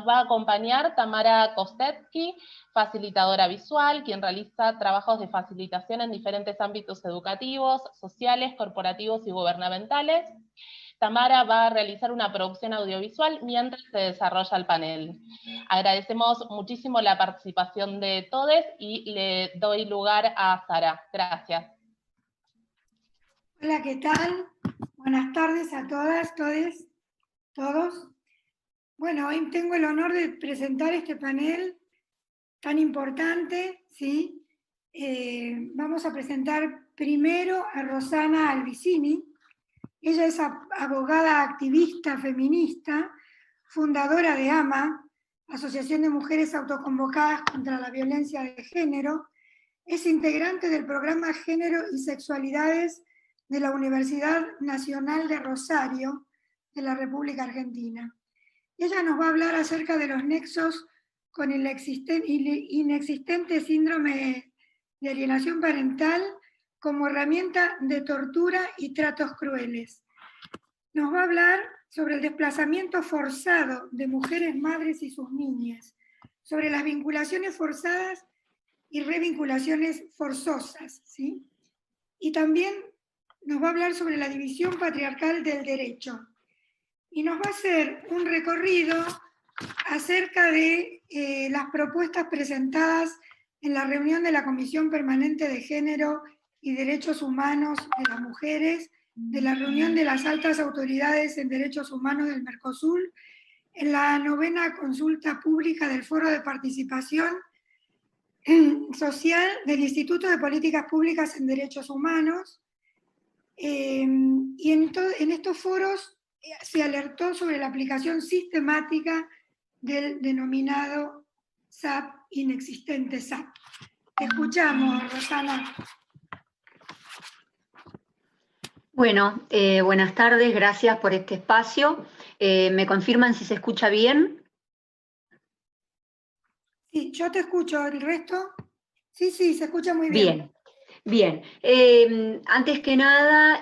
va a acompañar Tamara Kostetsky, facilitadora visual, quien realiza trabajos de facilitación en diferentes ámbitos educativos, sociales, corporativos y gubernamentales. Tamara va a realizar una producción audiovisual mientras se desarrolla el panel. Agradecemos muchísimo la participación de todos y le doy lugar a Sara. Gracias. Hola, ¿qué tal? Buenas tardes a todas, todos. Bueno, hoy tengo el honor de presentar este panel tan importante, ¿sí? Vamos a presentar primero a Rosana Albicini. Ella es abogada activista feminista, fundadora de AMA, Asociación de Mujeres Autoconvocadas contra la Violencia de Género. Es integrante del programa Género y Sexualidades de la Universidad Nacional de Rosario, de la República Argentina. Ella nos va a hablar acerca de los nexos con el inexistente síndrome de alienación parental como herramienta de tortura y tratos crueles. Nos va a hablar sobre el desplazamiento forzado de mujeres madres y sus niñas, sobre las vinculaciones forzadas y revinculaciones forzosas, ¿sí? Y también nos va a hablar sobre la división patriarcal del derecho. Y nos va a hacer un recorrido acerca de las propuestas presentadas en la reunión de la Comisión Permanente de Género y Derechos Humanos de las Mujeres, de la reunión de las altas autoridades en derechos humanos del Mercosur, en la 9ª consulta pública del Foro de Participación Social del Instituto de Políticas Públicas en Derechos Humanos, y en estos foros se alertó sobre la aplicación sistemática del denominado SAP, inexistente SAP. Te escuchamos, Rosana. Bueno, buenas tardes, gracias por este espacio. ¿Me confirman si se escucha bien? Sí, yo te escucho, ¿el resto? Sí, se escucha muy bien. Bien. Antes que nada,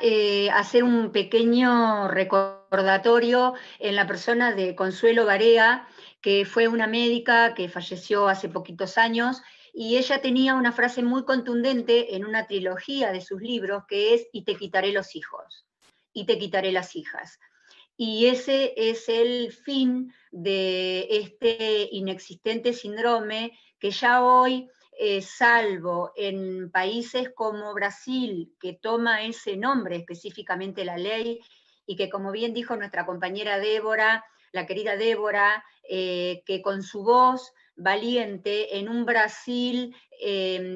hacer un pequeño recordatorio en la persona de Consuelo Barea, que fue una médica que falleció hace poquitos años, y ella tenía una frase muy contundente en una trilogía de sus libros, que es: y te quitaré los hijos, y te quitaré las hijas. Y ese es el fin de este inexistente síndrome que ya hoy, salvo en países como Brasil, que toma ese nombre específicamente la ley, y que, como bien dijo nuestra compañera Débora, la querida Débora, que con su voz valiente en un Brasil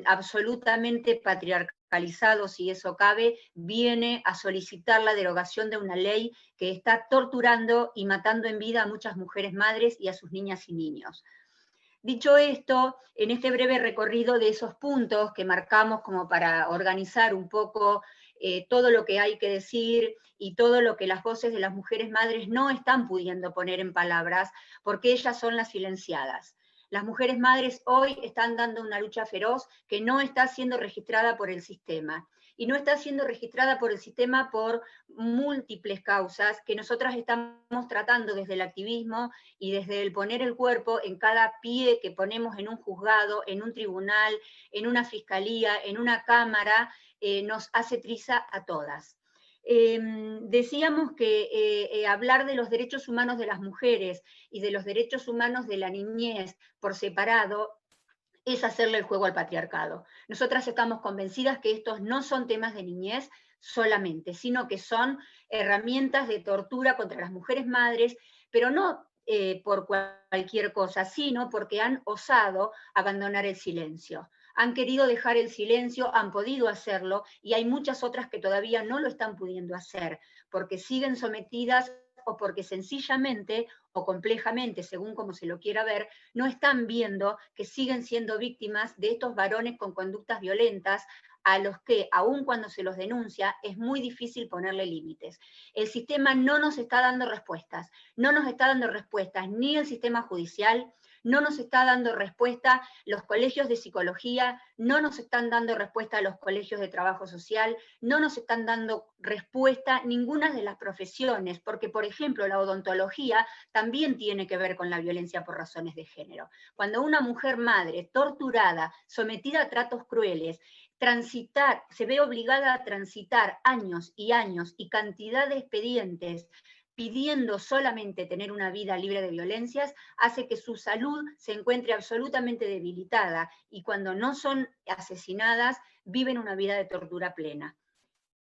absolutamente patriarcalizado, si eso cabe, viene a solicitar la derogación de una ley que está torturando y matando en vida a muchas mujeres madres y a sus niñas y niños. Dicho esto, en este breve recorrido de esos puntos que marcamos como para organizar un poco todo lo que hay que decir y todo lo que las voces de las mujeres madres no están pudiendo poner en palabras, porque ellas son las silenciadas. Las mujeres madres hoy están dando una lucha feroz que no está siendo registrada por el sistema. Y no está siendo registrada por el sistema por múltiples causas que nosotras estamos tratando desde el activismo y desde el poner el cuerpo en cada pie que ponemos en un juzgado, en un tribunal, en una fiscalía, en una cámara, nos hace triza a todas. Decíamos que hablar de los derechos humanos de las mujeres y de los derechos humanos de la niñez por separado es hacerle el juego al patriarcado. Nosotras estamos convencidas que estos no son temas de niñez solamente, sino que son herramientas de tortura contra las mujeres madres, pero no por cualquier cosa, sino porque han osado abandonar el silencio. Han querido dejar el silencio, han podido hacerlo, y hay muchas otras que todavía no lo están pudiendo hacer, porque siguen sometidas o porque sencillamente o complejamente, según como se lo quiera ver, no están viendo que siguen siendo víctimas de estos varones con conductas violentas a los que, aun cuando se los denuncia, es muy difícil ponerle límites. El sistema no nos está dando respuestas, no nos está dando respuestas ni el sistema judicial, No nos está dando respuesta los colegios de psicología, no nos están dando respuesta los colegios de trabajo social, no nos están dando respuesta ninguna de las profesiones, porque, por ejemplo, la odontología también tiene que ver con la violencia por razones de género. Cuando una mujer madre, torturada, sometida a tratos crueles, se ve obligada a transitar años y años y cantidad de expedientes pidiendo solamente tener una vida libre de violencias, hace que su salud se encuentre absolutamente debilitada y cuando no son asesinadas, viven una vida de tortura plena.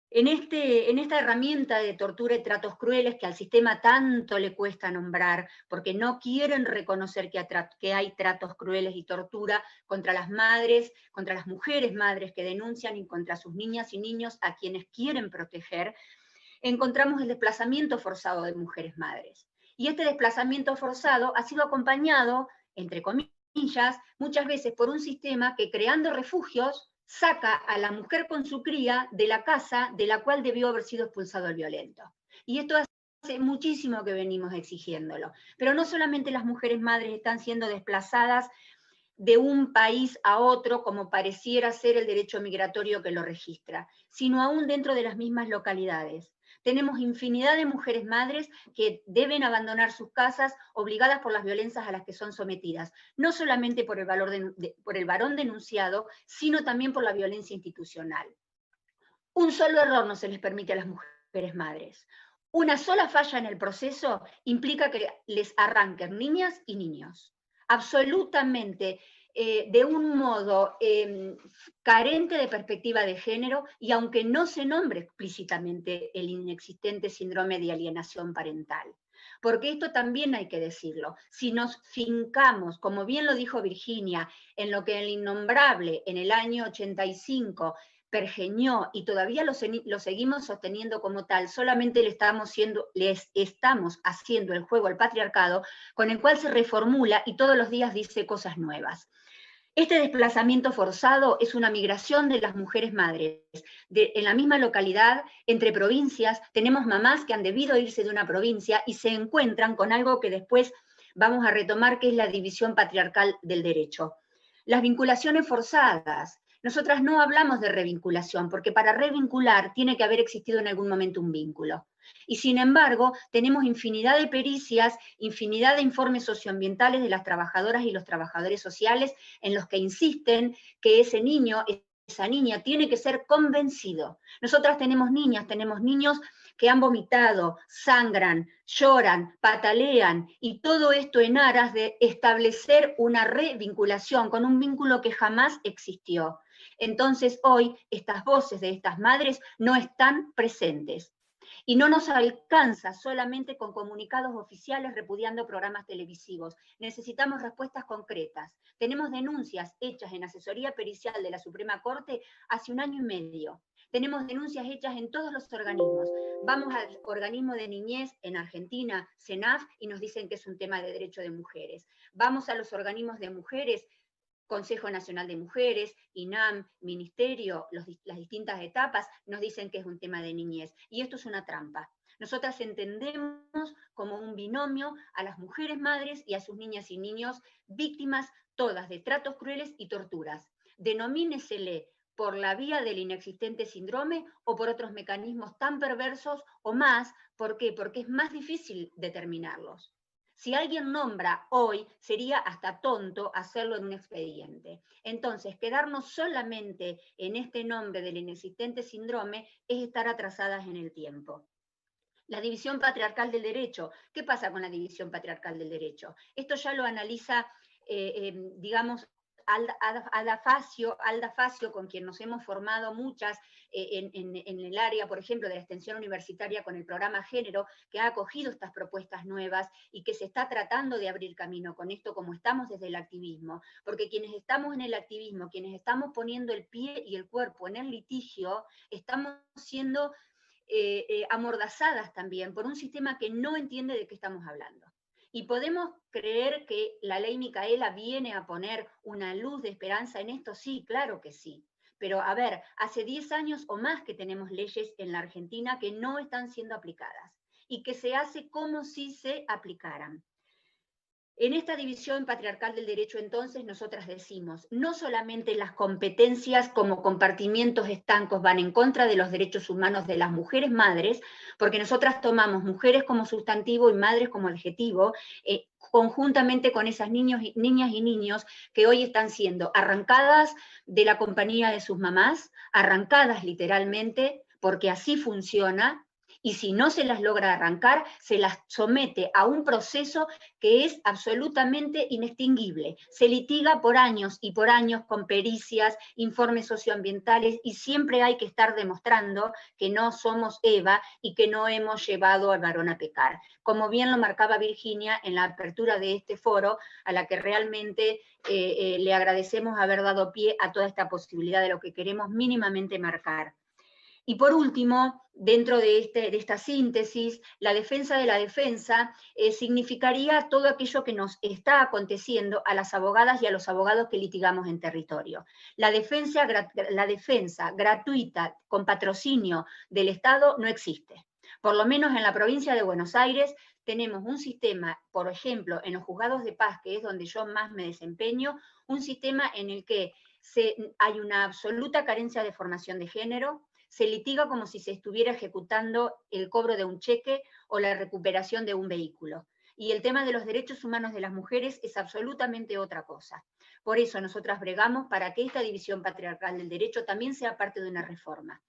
En esta herramienta de tortura y tratos crueles que al sistema tanto le cuesta nombrar, porque no quieren reconocer que hay tratos crueles y tortura contra las madres, contra las mujeres madres que denuncian y contra sus niñas y niños a quienes quieren proteger, encontramos el desplazamiento forzado de mujeres madres. Y este desplazamiento forzado ha sido acompañado, entre comillas, muchas veces por un sistema que, creando refugios, saca a la mujer con su cría de la casa de la cual debió haber sido expulsado el violento. Y esto hace muchísimo que venimos exigiéndolo. Pero no solamente las mujeres madres están siendo desplazadas de un país a otro, como pareciera ser el derecho migratorio que lo registra, sino aún dentro de las mismas localidades. Tenemos infinidad de mujeres madres que deben abandonar sus casas obligadas por las violencias a las que son sometidas, no solamente por el varón denunciado, sino también por la violencia institucional. Un solo error no se les permite a las mujeres madres. Una sola falla en el proceso implica que les arranquen niñas y niños. Absolutamente de un modo carente de perspectiva de género, y aunque no se nombre explícitamente el inexistente síndrome de alienación parental. Porque esto también hay que decirlo. Si nos fincamos, como bien lo dijo Virginia, en lo que el innombrable en el año 85 pergeñó y todavía lo seguimos sosteniendo como tal, solamente les estamos haciendo el juego al patriarcado, con el cual se reformula y todos los días dice cosas nuevas. Este desplazamiento forzado es una migración de las mujeres madres. En la misma localidad, entre provincias, tenemos mamás que han debido irse de una provincia y se encuentran con algo que después vamos a retomar, que es la división patriarcal del derecho. Las vinculaciones forzadas. Nosotras no hablamos de revinculación, porque para revincular tiene que haber existido en algún momento un vínculo. Y sin embargo, tenemos infinidad de pericias, infinidad de informes socioambientales de las trabajadoras y los trabajadores sociales en los que insisten que ese niño, esa niña, tiene que ser convencido. Nosotras tenemos niñas, tenemos niños que han vomitado, sangran, lloran, patalean, y todo esto en aras de establecer una revinculación con un vínculo que jamás existió. Entonces hoy estas voces de estas madres no están presentes. Y no nos alcanza solamente con comunicados oficiales repudiando programas televisivos. Necesitamos respuestas concretas. Tenemos denuncias hechas en asesoría pericial de la Suprema Corte hace 1 año y medio. Tenemos denuncias hechas en todos los organismos. Vamos al organismo de niñez en Argentina, CENAF, y nos dicen que es un tema de derecho de mujeres. Vamos a los organismos de mujeres, Consejo Nacional de Mujeres, INAM, Ministerio, las distintas etapas, nos dicen que es un tema de niñez. Y esto es una trampa. Nosotras entendemos como un binomio a las mujeres madres y a sus niñas y niños, víctimas todas de tratos crueles y torturas. Denomínesele por la vía del inexistente síndrome o por otros mecanismos tan perversos o más. ¿Por qué? Porque es más difícil determinarlos. Si alguien nombra hoy, sería hasta tonto hacerlo en un expediente. Entonces, quedarnos solamente en este nombre del inexistente síndrome es estar atrasadas en el tiempo. La división patriarcal del derecho. ¿Qué pasa con la división patriarcal del derecho? Esto ya lo analiza, digamos, Alda Facio, con quien nos hemos formado muchas en el área, por ejemplo, de la extensión universitaria con el programa Género, que ha acogido estas propuestas nuevas y que se está tratando de abrir camino con esto, como estamos desde el activismo, porque quienes estamos en el activismo, quienes estamos poniendo el pie y el cuerpo en el litigio, estamos siendo amordazadas también por un sistema que no entiende de qué estamos hablando. ¿Y podemos creer que la ley Micaela viene a poner una luz de esperanza en esto? Sí, claro que sí. Pero a ver, hace 10 años o más que tenemos leyes en la Argentina que no están siendo aplicadas y que se hace como si se aplicaran. En esta división patriarcal del derecho, entonces, nosotras decimos, no solamente las competencias como compartimientos estancos van en contra de los derechos humanos de las mujeres madres, porque nosotras tomamos mujeres como sustantivo y madres como adjetivo, conjuntamente con esas niñas y niños que hoy están siendo arrancadas de la compañía de sus mamás, arrancadas literalmente, porque así funciona, y si no se las logra arrancar, se las somete a un proceso que es absolutamente inextinguible. Se litiga por años y por años con pericias, informes socioambientales, y siempre hay que estar demostrando que no somos Eva y que no hemos llevado al varón a pecar. Como bien lo marcaba Virginia en la apertura de este foro, a la que realmente le agradecemos haber dado pie a toda esta posibilidad de lo que queremos mínimamente marcar. Y por último, dentro de esta síntesis, la defensa de la defensa significaría todo aquello que nos está aconteciendo a las abogadas y a los abogados que litigamos en territorio. La defensa gratuita con patrocinio del Estado no existe. Por lo menos en la provincia de Buenos Aires tenemos un sistema, por ejemplo, en los juzgados de paz, que es donde yo más me desempeño, un sistema en el que hay una absoluta carencia de formación de género, se litiga como si se estuviera ejecutando el cobro de un cheque o la recuperación de un vehículo. Y el tema de los derechos humanos de las mujeres es absolutamente otra cosa. Por eso nosotras bregamos para que esta división patriarcal del derecho también sea parte de una reforma.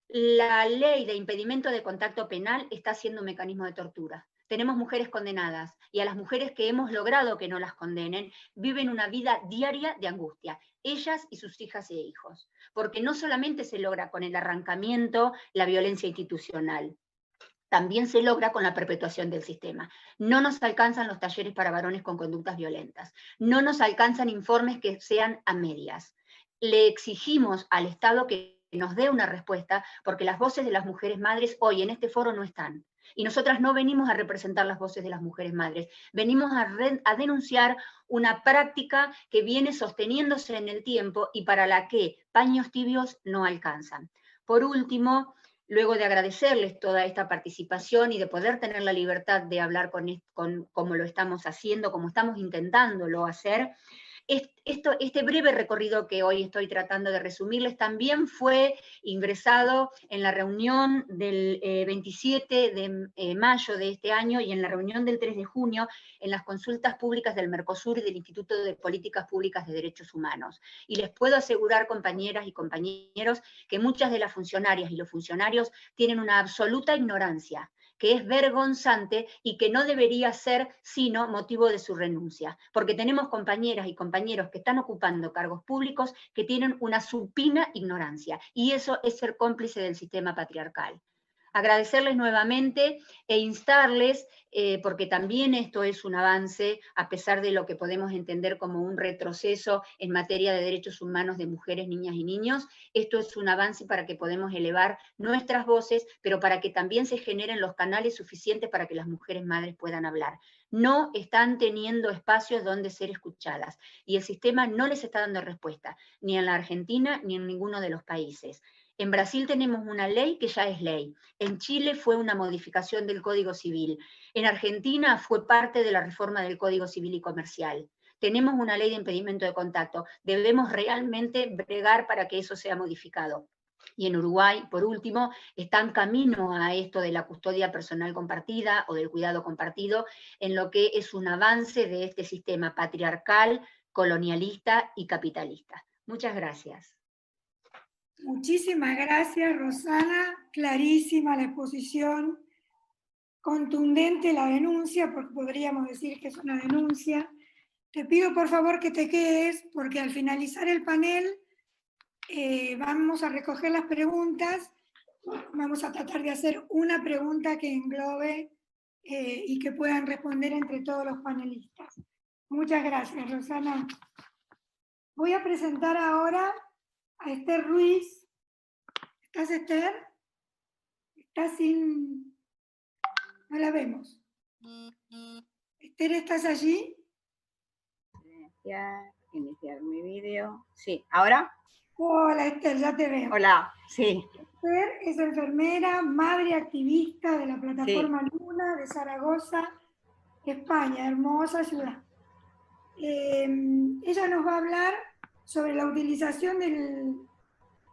La ley de impedimento de contacto penal está siendo un mecanismo de tortura. Tenemos mujeres condenadas, y a las mujeres que hemos logrado que no las condenen, viven una vida diaria de angustia, ellas y sus hijas e hijos, porque no solamente se logra con el arrancamiento la violencia institucional, también se logra con la perpetuación del sistema. No nos alcanzan los talleres para varones con conductas violentas, no nos alcanzan informes que sean a medias. Le exigimos al Estado que nos dé una respuesta, porque las voces de las mujeres madres hoy en este foro no están. Y nosotras no venimos a representar las voces de las mujeres madres, venimos a denunciar una práctica que viene sosteniéndose en el tiempo y para la que paños tibios no alcanzan. Por último, luego de agradecerles toda esta participación y de poder tener la libertad de hablar como lo estamos haciendo, como estamos intentándolo hacer, este breve recorrido que hoy estoy tratando de resumirles también fue ingresado en la reunión del 27 de mayo de este año y en la reunión del 3 de junio en las consultas públicas del Mercosur y del Instituto de Políticas Públicas de Derechos Humanos. Y les puedo asegurar, compañeras y compañeros, que muchas de las funcionarias y los funcionarios tienen una absoluta ignorancia, que es vergonzante y que no debería ser sino motivo de su renuncia, porque tenemos compañeras y compañeros que están ocupando cargos públicos que tienen una supina ignorancia, y eso es ser cómplice del sistema patriarcal. Agradecerles nuevamente e instarles, porque también esto es un avance, a pesar de lo que podemos entender como un retroceso en materia de derechos humanos de mujeres, niñas y niños, esto es un avance para que podamos elevar nuestras voces, pero para que también se generen los canales suficientes para que las mujeres madres puedan hablar. No están teniendo espacios donde ser escuchadas, y el sistema no les está dando respuesta, ni en la Argentina ni en ninguno de los países. En Brasil tenemos una ley que ya es ley. En Chile fue una modificación del Código Civil. En Argentina fue parte de la reforma del Código Civil y Comercial. Tenemos una ley de impedimento de contacto. Debemos realmente bregar para que eso sea modificado. Y en Uruguay, por último, están camino a esto de la custodia personal compartida o del cuidado compartido, en lo que es un avance de este sistema patriarcal, colonialista y capitalista. Muchas gracias. Muchísimas gracias, Rosana. Clarísima la exposición, contundente la denuncia, porque podríamos decir que es una denuncia. Te pido por favor que te quedes, porque al finalizar el panel vamos a recoger las preguntas. Vamos a tratar de hacer una pregunta que englobe y que puedan responder entre todos los panelistas. Muchas gracias, Rosana. Voy a presentar ahora a Esther Ruiz. ¿Estás, Esther? ¿Estás sin...? No la vemos. Esther, ¿estás allí? Iniciar mi vídeo. Sí, ¿ahora? Hola, Esther, ya te veo. Hola, sí. Esther es enfermera, madre activista de la plataforma Luna de Zaragoza, España, hermosa ciudad. Ella nos va a hablar sobre la utilización del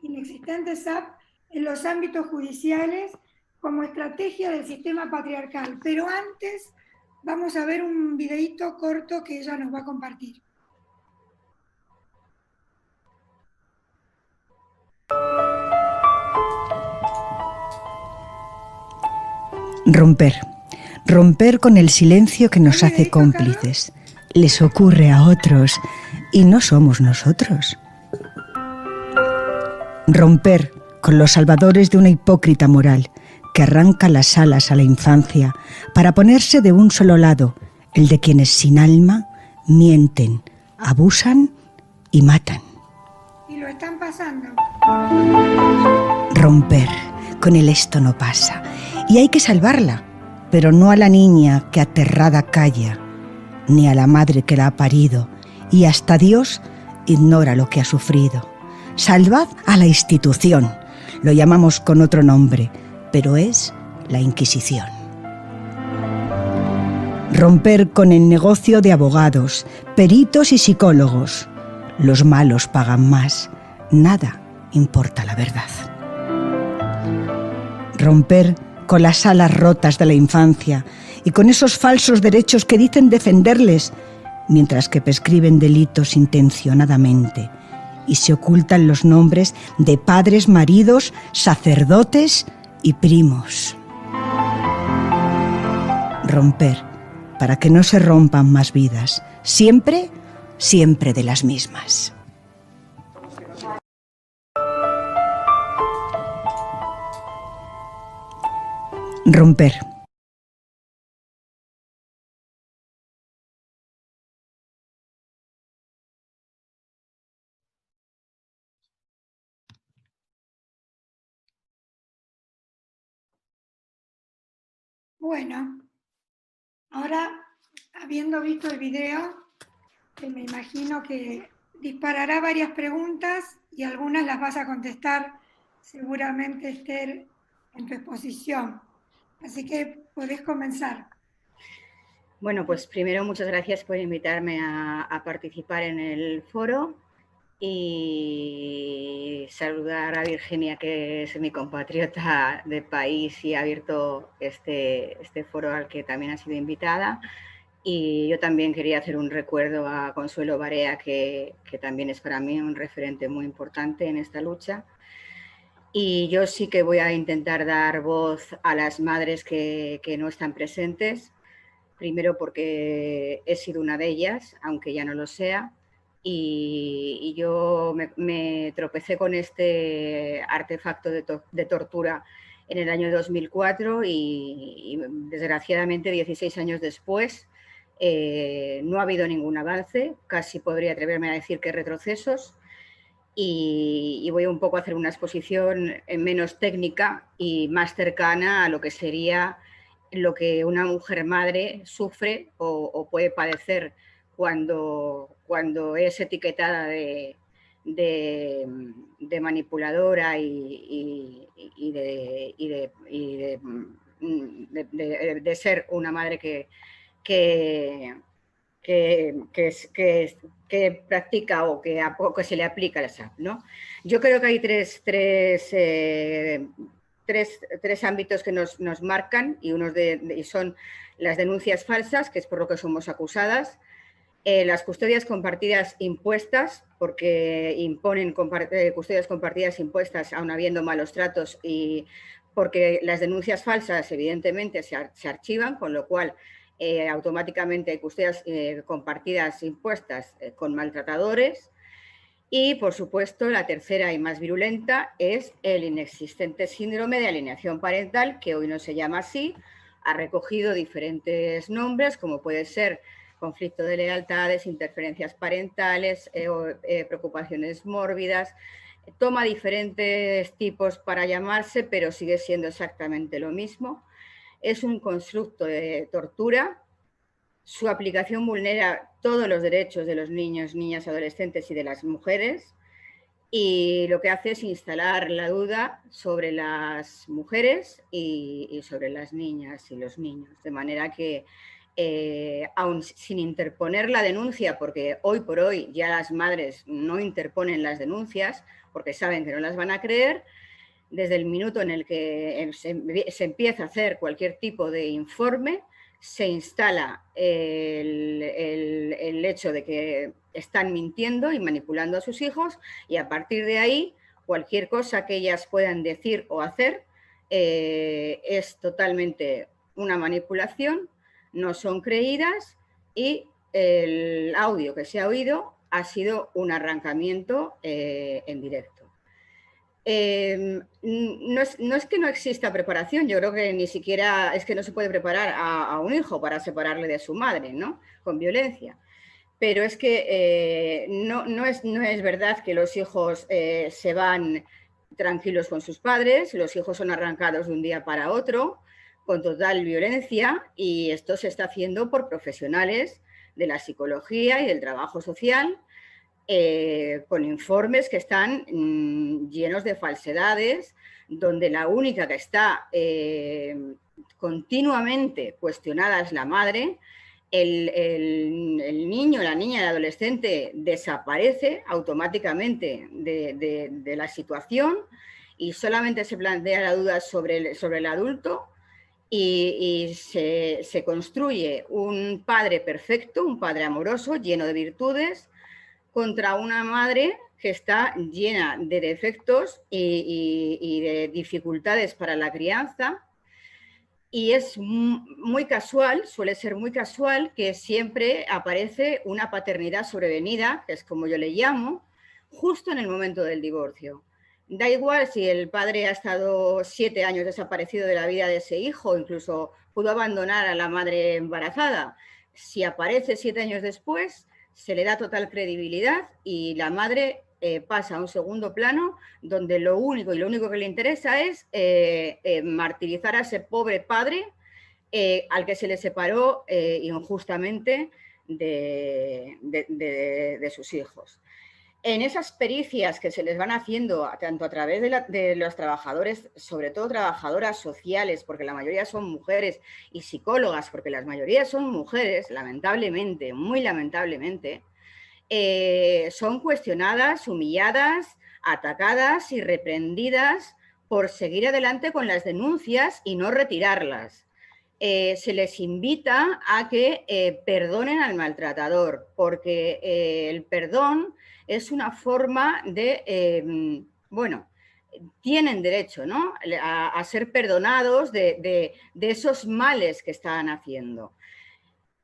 inexistente SAP en los ámbitos judiciales como estrategia del sistema patriarcal. Pero antes vamos a ver un videíto corto que ella nos va a compartir. Romper. Romper con el silencio que nos hace cómplices. Les ocurre a otros y no somos nosotros. Romper con los salvadores de una hipócrita moral que arranca las alas a la infancia para ponerse de un solo lado, el de quienes sin alma mienten, abusan y matan. Y lo están pasando. Romper con el esto no pasa. Y hay que salvarla, pero no a la niña que aterrada calla, ni a la madre que la ha parido, y hasta Dios ignora lo que ha sufrido. Salvad a la institución, lo llamamos con otro nombre, pero es la Inquisición. Romper con el negocio de abogados, peritos y psicólogos. Los malos pagan más, nada importa la verdad. Romper con las alas rotas de la infancia y con esos falsos derechos que dicen defenderles, mientras que prescriben delitos intencionadamente y se ocultan los nombres de padres, maridos, sacerdotes y primos. Romper para que no se rompan más vidas, siempre, siempre de las mismas. Romper. Bueno, ahora, habiendo visto el video, que me imagino que disparará varias preguntas y algunas las vas a contestar seguramente, Esther, en tu exposición. Así que podés comenzar. Bueno, pues primero muchas gracias por invitarme a participar en el foro y saludar a Virginia, que es mi compatriota de país y ha abierto este foro al que también ha sido invitada. Y yo también quería hacer un recuerdo a Consuelo Barea, que también es para mí un referente muy importante en esta lucha. Y yo sí que voy a intentar dar voz a las madres que no están presentes, primero porque he sido una de ellas, aunque ya no lo sea, y yo me tropecé con este artefacto de tortura en el año 2004 y desgraciadamente 16 años después no ha habido ningún avance, casi podría atreverme a decir que retrocesos, y voy un poco a hacer una exposición menos técnica y más cercana a lo que sería lo que una mujer madre sufre o puede padecer cuando es etiquetada de manipuladora y de ser una madre que practica o que se le aplica el SAP, ¿no? Yo creo que hay tres ámbitos que nos marcan y son las denuncias falsas, que es por lo que somos acusadas, las custodias compartidas impuestas, porque imponen custodias compartidas impuestas aun habiendo malos tratos, y porque las denuncias falsas evidentemente se archivan, con lo cual automáticamente hay custodias compartidas impuestas con maltratadores. Y, por supuesto, la tercera y más virulenta es el inexistente síndrome de alienación parental, que hoy no se llama así, ha recogido diferentes nombres, como puede ser conflicto de lealtades, interferencias parentales, preocupaciones mórbidas. Toma diferentes tipos para llamarse, pero sigue siendo exactamente lo mismo. Es un constructo de tortura. Su aplicación vulnera todos los derechos de los niños, niñas, adolescentes y de las mujeres, y lo que hace es instalar la duda sobre las mujeres y sobre las niñas y los niños, de manera que aun sin interponer la denuncia, porque hoy por hoy ya las madres no interponen las denuncias porque saben que no las van a creer, desde el minuto en el que se empieza a hacer cualquier tipo de informe, se instala el hecho de que están mintiendo y manipulando a sus hijos, y a partir de ahí cualquier cosa que ellas puedan decir o hacer es totalmente una manipulación, no son creídas, y el audio que se ha oído ha sido un arrancamiento en directo. No es que no exista preparación, yo creo que ni siquiera es que no se puede preparar a un hijo para separarle de su madre, ¿no? Con violencia. Pero es que no es verdad que los hijos se van tranquilos con sus padres, los hijos son arrancados de un día para otro con total violencia, y esto se está haciendo por profesionales de la psicología y del trabajo social, con informes que están llenos de falsedades, donde la única que está continuamente cuestionada es la madre. El niño, la niña, el adolescente desaparece automáticamente de la situación y solamente se plantea la duda sobre el adulto, y se construye un padre perfecto, un padre amoroso, lleno de virtudes, contra una madre que está llena de defectos y de dificultades para la crianza. Y es muy casual, suele ser muy casual, que siempre aparece una paternidad sobrevenida, que es como yo le llamo, justo en el momento del divorcio. Da igual si el padre ha estado 7 años desaparecido de la vida de ese hijo, incluso pudo abandonar a la madre embarazada. Si aparece 7 años después, se le da total credibilidad y la madre pasa a un segundo plano, donde lo único que le interesa es martirizar a ese pobre padre al que se le separó injustamente de sus hijos. En esas pericias que se les van haciendo, tanto a través de los trabajadores, sobre todo trabajadoras sociales, porque la mayoría son mujeres, y psicólogas, porque la mayoría son mujeres, lamentablemente, muy lamentablemente, son cuestionadas, humilladas, atacadas y reprendidas por seguir adelante con las denuncias y no retirarlas. Se les invita a que perdonen al maltratador, porque el perdón es una forma de, bueno, tienen derecho, ¿no?, a ser perdonados de esos males que están haciendo.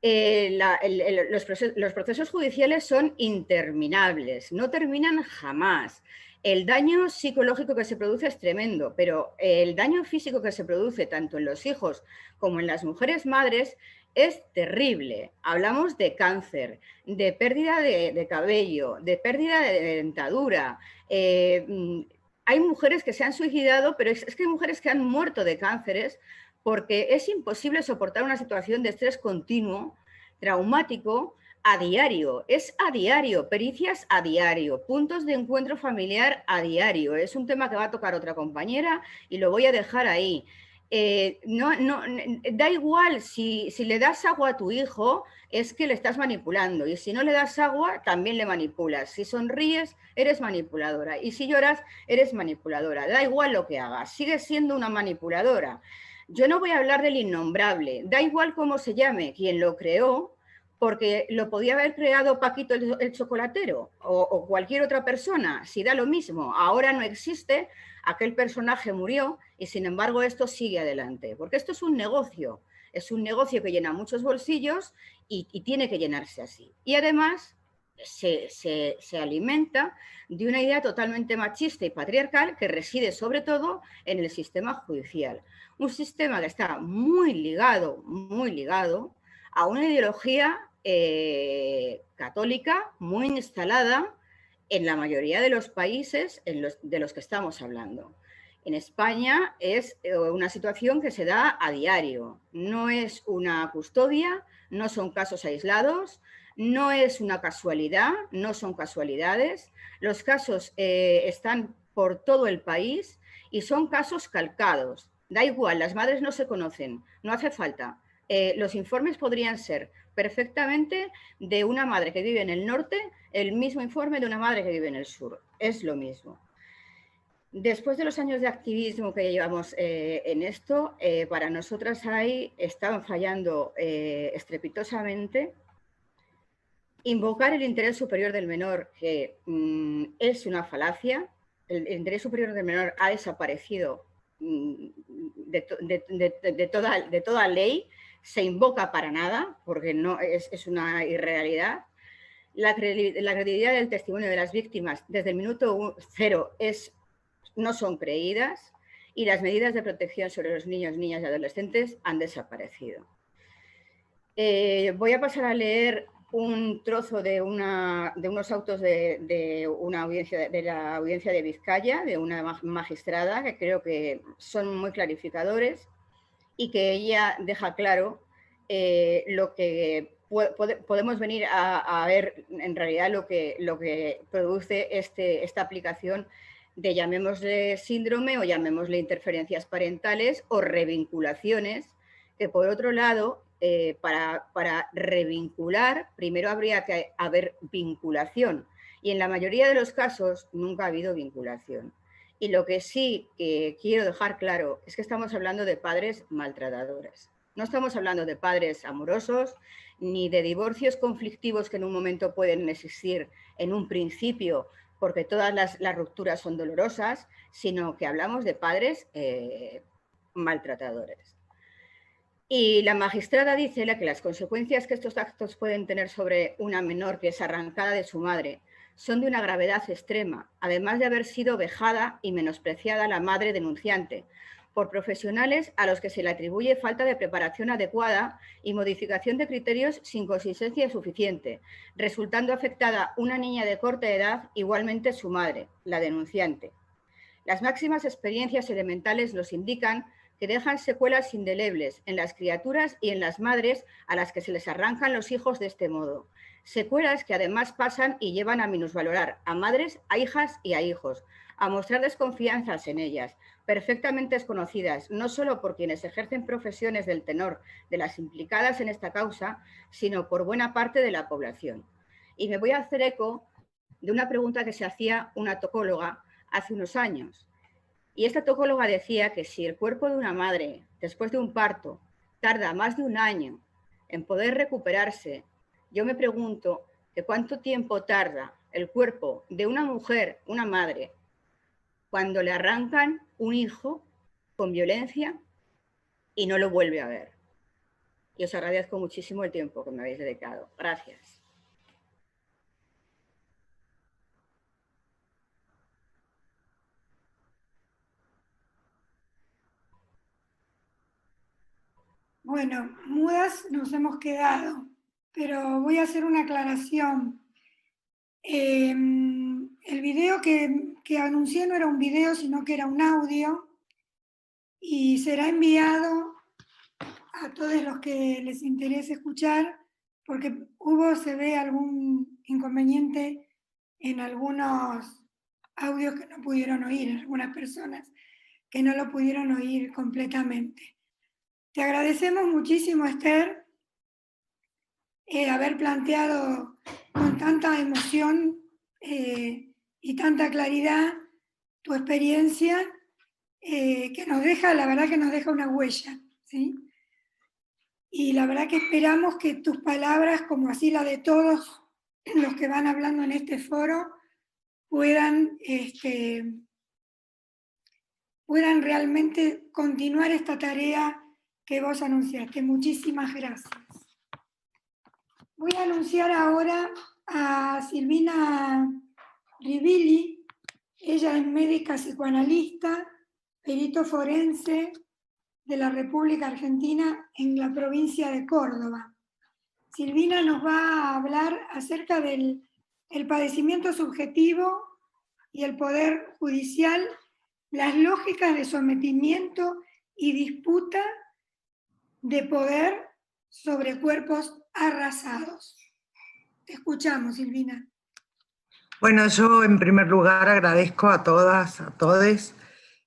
Los procesos judiciales son interminables, no terminan jamás. El daño psicológico que se produce es tremendo, pero el daño físico que se produce tanto en los hijos como en las mujeres madres es terrible. Hablamos de cáncer, de pérdida de cabello, de pérdida de dentadura. Hay mujeres que se han suicidado, pero es que hay mujeres que han muerto de cánceres porque es imposible soportar una situación de estrés continuo, traumático, a diario. Es a diario, pericias a diario, puntos de encuentro familiar a diario. Es un tema que va a tocar otra compañera y lo voy a dejar ahí. Da igual si le das agua a tu hijo, es que le estás manipulando, y si no le das agua, también le manipulas. Si sonríes, eres manipuladora, y si lloras, eres manipuladora. Da igual lo que hagas, sigues siendo una manipuladora. Yo no voy a hablar del innombrable, da igual cómo se llame quien lo creó, porque lo podía haber creado Paquito el chocolatero o cualquier otra persona, si da lo mismo. Ahora no existe, aquel personaje murió y sin embargo esto sigue adelante, porque esto es un negocio que llena muchos bolsillos y tiene que llenarse así. Y además se alimenta de una idea totalmente machista y patriarcal que reside sobre todo en el sistema judicial. Un sistema que está muy ligado a una ideología católica muy instalada en la mayoría de los países de los que estamos hablando. En España es una situación que se da a diario. No es una custodia, no son casos aislados, no es una casualidad, no son casualidades. Los casos están por todo el país y son casos calcados. Da igual, las madres no se conocen, no hace falta. Los informes podrían ser perfectamente de una madre que vive en el norte, el mismo informe de una madre que vive en el sur. Es lo mismo. Después de los años de activismo que llevamos en esto, para nosotras estaban fallando estrepitosamente. Invocar el interés superior del menor, que es una falacia. El interés superior del menor ha desaparecido de toda ley. Se invoca para nada, porque no es una irrealidad. La credibilidad del testimonio de las víctimas desde el minuto cero no son creídas, y las medidas de protección sobre los niños, niñas y adolescentes han desaparecido. Voy a pasar a leer un trozo de unos autos de la audiencia de Vizcaya, de una magistrada, que creo que son muy clarificadores y que ella deja claro lo que podemos venir a ver en realidad lo que produce esta aplicación de, llamémosle síndrome o llamémosle interferencias parentales o revinculaciones, que por otro lado, para revincular, primero habría que haber vinculación, y en la mayoría de los casos nunca ha habido vinculación. Y lo que sí que quiero dejar claro es que estamos hablando de padres maltratadores. No estamos hablando de padres amorosos, ni de divorcios conflictivos que en un momento pueden existir en un principio, porque todas las rupturas son dolorosas, sino que hablamos de padres maltratadores. Y la magistrada dice que las consecuencias que estos actos pueden tener sobre una menor que es arrancada de su madre son de una gravedad extrema, además de haber sido vejada y menospreciada la madre denunciante por profesionales a los que se le atribuye falta de preparación adecuada y modificación de criterios sin consistencia suficiente, resultando afectada una niña de corta edad, igualmente su madre, la denunciante. Las máximas experiencias elementales nos indican que dejan secuelas indelebles en las criaturas y en las madres a las que se les arrancan los hijos de este modo. Secuelas que además pasan y llevan a minusvalorar a madres, a hijas y a hijos, a mostrar desconfianzas en ellas, perfectamente desconocidas, no solo por quienes ejercen profesiones del tenor de las implicadas en esta causa, sino por buena parte de la población. Y me voy a hacer eco de una pregunta que se hacía una tocóloga hace unos años. Y esta tocóloga decía que si el cuerpo de una madre, después de un parto, tarda más de un año en poder recuperarse, yo me pregunto que cuánto tiempo tarda el cuerpo de una mujer, una madre, cuando le arrancan un hijo con violencia y no lo vuelve a ver. Y os agradezco muchísimo el tiempo que me habéis dedicado. Gracias. Bueno, mudas nos hemos quedado, pero voy a hacer una aclaración. El video que anuncié no era un video, sino que era un audio, y será enviado a todos los que les interese escuchar, porque se ve algún inconveniente en algunos audios que no pudieron oír, en algunas personas que no lo pudieron oír completamente. Te agradecemos muchísimo, Esther, haber planteado con tanta emoción y tanta claridad tu experiencia, que nos deja, la verdad que nos deja una huella, ¿sí? Y la verdad que esperamos que tus palabras, como así la de todos los que van hablando en este foro, puedan realmente continuar esta tarea que vos anunciaste. Muchísimas gracias. Voy a anunciar ahora a Silvina Rivilli. Ella es médica psicoanalista, perito forense de la República Argentina en la provincia de Córdoba. Silvina nos va a hablar acerca del padecimiento subjetivo y el poder judicial, las lógicas de sometimiento y disputa de poder sobre cuerpos arrasados. Te escuchamos, Silvina. Bueno, yo en primer lugar agradezco a todas, a todes,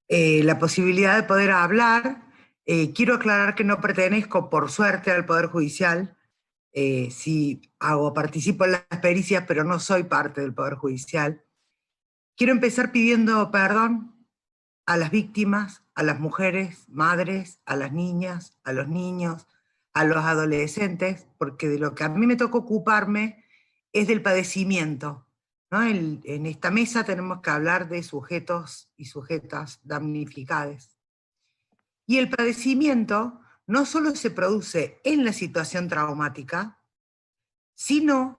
la posibilidad de poder hablar Quiero aclarar que no pertenezco, por suerte, al Poder Judicial. Sí participo en las pericias, pero no soy parte del Poder Judicial. Quiero empezar pidiendo perdón a las víctimas, a las mujeres, madres, a las niñas, a los niños, a los adolescentes, porque de lo que a mí me toca ocuparme es del padecimiento, ¿no? En esta mesa tenemos que hablar de sujetos y sujetas damnificadas. Y el padecimiento no solo se produce en la situación traumática, sino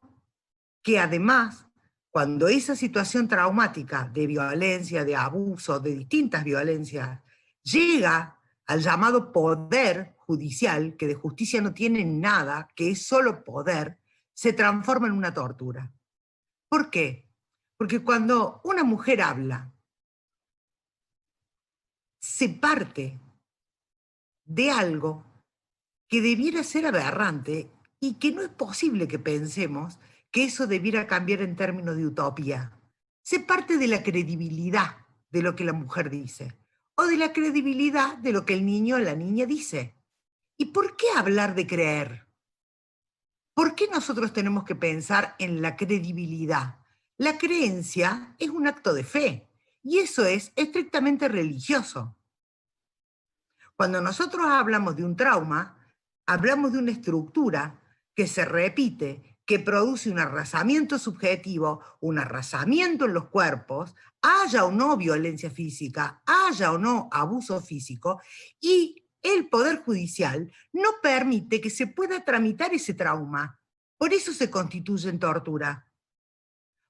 que además, cuando esa situación traumática de violencia, de abuso, de distintas violencias, llega al llamado poder judicial, que de justicia no tiene nada, que es solo poder, se transforma en una tortura. ¿Por qué? Porque cuando una mujer habla, se parte de algo que debiera ser aberrante y que no es posible que pensemos que eso debiera cambiar en términos de utopía. Se parte de la credibilidad de lo que la mujer dice, o de la credibilidad de lo que el niño o la niña dice. ¿Y por qué hablar de creer? ¿Por qué nosotros tenemos que pensar en la credibilidad? La creencia es un acto de fe, y eso es estrictamente religioso. Cuando nosotros hablamos de un trauma, hablamos de una estructura que se repite, que produce un arrasamiento subjetivo, un arrasamiento en los cuerpos, haya o no violencia física, haya o no abuso físico, y el Poder Judicial no permite que se pueda tramitar ese trauma. Por eso se constituye en tortura.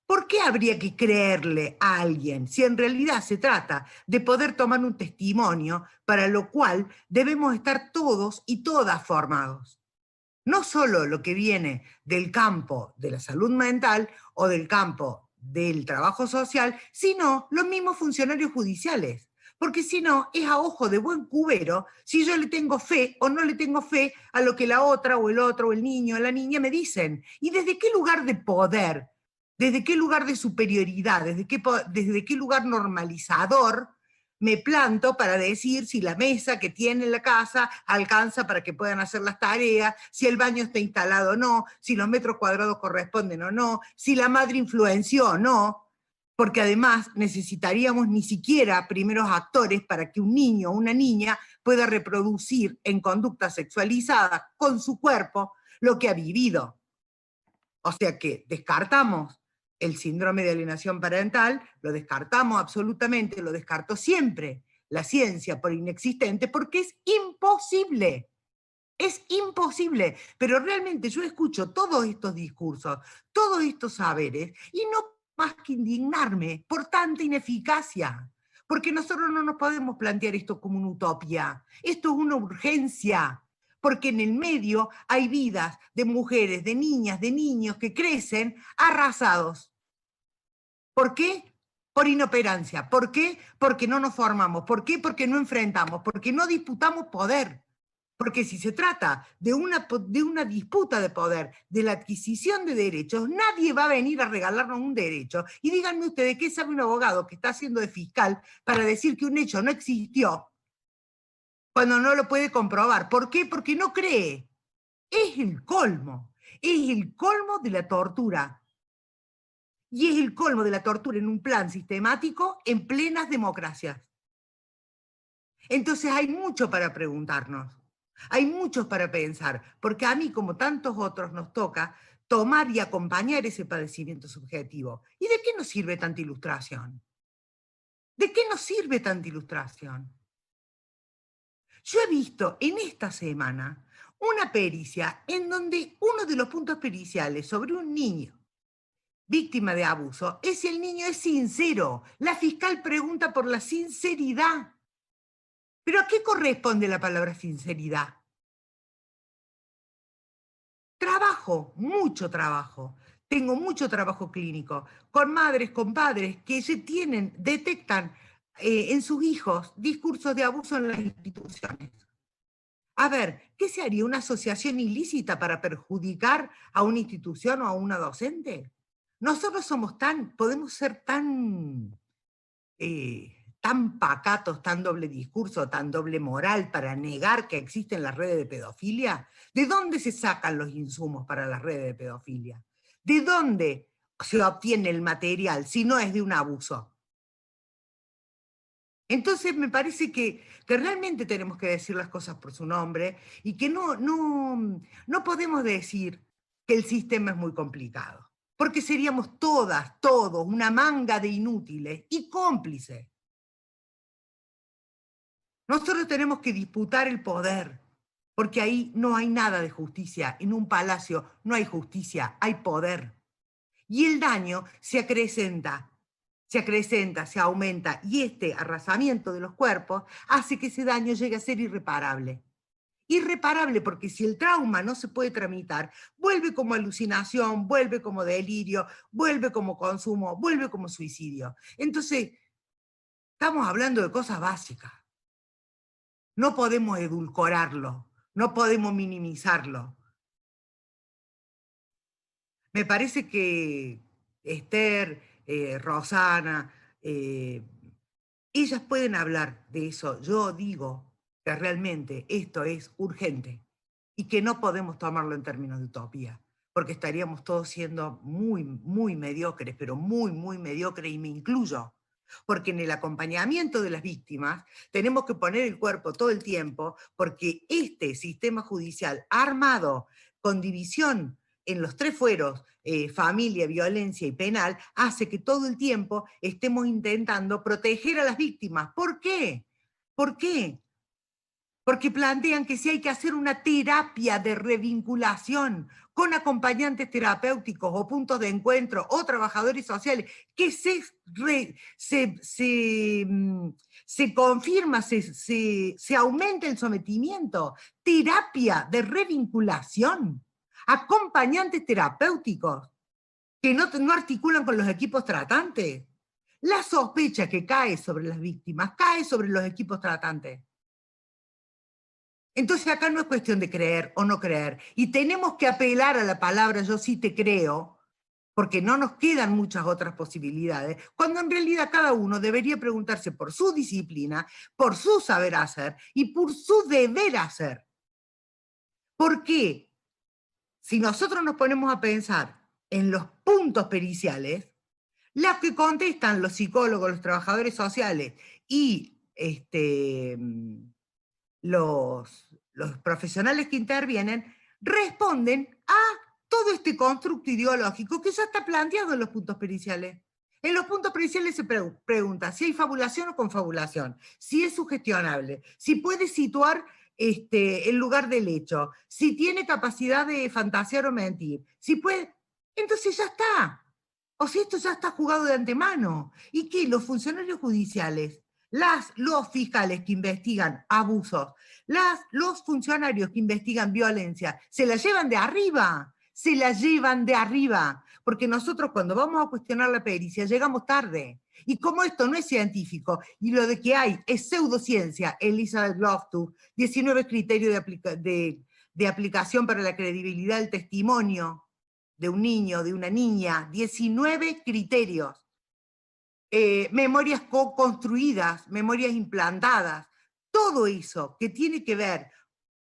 ¿Por qué habría que creerle a alguien si en realidad se trata de poder tomar un testimonio para lo cual debemos estar todos y todas formados? No solo lo que viene del campo de la salud mental o del campo del trabajo social, sino los mismos funcionarios judiciales. Porque si no, es a ojo de buen cubero si yo le tengo fe o no le tengo fe a lo que la otra o el otro o el niño o la niña me dicen. ¿Y desde qué lugar de poder? ¿Desde qué lugar de superioridad? ¿Desde qué lugar normalizador me planto para decir si la mesa que tiene la casa alcanza para que puedan hacer las tareas, si el baño está instalado o no, si los metros cuadrados corresponden o no, si la madre influenció o no? Porque además necesitaríamos ni siquiera primeros actores para que un niño o una niña pueda reproducir en conducta sexualizada con su cuerpo lo que ha vivido. O sea que descartamos el síndrome de alienación parental, lo descartamos absolutamente, lo descartó siempre la ciencia por inexistente, porque es imposible. Es imposible. Pero realmente yo escucho todos estos discursos, todos estos saberes, y no más que indignarme por tanta ineficacia. Porque nosotros no nos podemos plantear esto como una utopía. Esto es una urgencia. Porque en el medio hay vidas de mujeres, de niñas, de niños que crecen arrasados. ¿Por qué? Por inoperancia. ¿Por qué? Porque no nos formamos. ¿Por qué? Porque no enfrentamos. Porque no disputamos poder. Porque si se trata de una disputa de poder, de la adquisición de derechos, nadie va a venir a regalarnos un derecho. Y díganme ustedes, ¿qué sabe un abogado que está haciendo de fiscal para decir que un hecho no existió cuando no lo puede comprobar? ¿Por qué? Porque no cree. Es el colmo de la tortura. Y es el colmo de la tortura en un plan sistemático en plenas democracias. Entonces hay mucho para preguntarnos, hay mucho para pensar, porque a mí, como tantos otros, nos toca tomar y acompañar ese padecimiento subjetivo. ¿Y de qué nos sirve tanta ilustración? ¿De qué nos sirve tanta ilustración? Yo he visto en esta semana una pericia en donde uno de los puntos periciales sobre un niño víctima de abuso es si el niño es sincero. La fiscal pregunta por la sinceridad. ¿Pero a qué corresponde la palabra sinceridad? Trabajo, mucho trabajo. Tengo mucho trabajo clínico con madres, con padres que detectan en sus hijos discursos de abuso en las instituciones. A ver, ¿qué se haría? ¿Una asociación ilícita para perjudicar a una institución o a una docente? Nosotros podemos ser tan tan pacatos, tan doble discurso, tan doble moral para negar que existen las redes de pedofilia? ¿De dónde se sacan los insumos para las redes de pedofilia? ¿De dónde se obtiene el material si no es de un abuso? Entonces me parece que realmente tenemos que decir las cosas por su nombre y que no podemos decir que el sistema es muy complicado, porque seríamos todos, una manga de inútiles y cómplices. Nosotros tenemos que disputar el poder, porque ahí no hay nada de justicia. En un palacio no hay justicia, hay poder. Y el daño se acrecenta, se aumenta, y este arrasamiento de los cuerpos hace que ese daño llegue a ser irreparable. Irreparable porque si el trauma no se puede tramitar, vuelve como alucinación, vuelve como delirio, vuelve como consumo, vuelve como suicidio. Entonces, estamos hablando de cosas básicas. No podemos edulcorarlo, no podemos minimizarlo. Me parece que Esther, Rosana, ellas pueden hablar de eso. Yo digo que realmente esto es urgente y que no podemos tomarlo en términos de utopía, porque estaríamos todos siendo muy, muy mediocres, pero muy, muy mediocres, y me incluyo. Porque en el acompañamiento de las víctimas tenemos que poner el cuerpo todo el tiempo, porque este sistema judicial armado con división en los tres fueros, familia, violencia y penal, hace que todo el tiempo estemos intentando proteger a las víctimas. ¿Por qué? ¿Por qué? Porque plantean que si hay que hacer una terapia de revinculación con acompañantes terapéuticos o puntos de encuentro o trabajadores sociales, que se confirma, se aumenta el sometimiento. Terapia de revinculación. Acompañantes terapéuticos que no articulan con los equipos tratantes. La sospecha que cae sobre las víctimas cae sobre los equipos tratantes. Entonces acá no es cuestión de creer o no creer, y tenemos que apelar a la palabra yo sí te creo, porque no nos quedan muchas otras posibilidades, cuando en realidad cada uno debería preguntarse por su disciplina, por su saber hacer y por su deber hacer. ¿Por qué? Si nosotros nos ponemos a pensar en los puntos periciales, las que contestan los psicólogos, los trabajadores sociales y los profesionales que intervienen, responden a todo este constructo ideológico que ya está planteado en los puntos periciales. En los puntos periciales se pregunta si hay fabulación o confabulación, si es sugestionable, si puede situar el lugar del hecho, si tiene capacidad de fantasear o mentir, si puede... Entonces ya está. O sea, esto ya está jugado de antemano. ¿Y qué? Los funcionarios judiciales, los fiscales que investigan abusos, los funcionarios que investigan violencia, se la llevan de arriba, porque nosotros cuando vamos a cuestionar la pericia llegamos tarde. Y como esto no es científico, y lo de que hay es pseudociencia, Elizabeth Loftus, 19 criterios de aplicación para la credibilidad del testimonio de un niño, de una niña, 19 criterios. Memorias co-construidas, memorias implantadas, todo eso que tiene que ver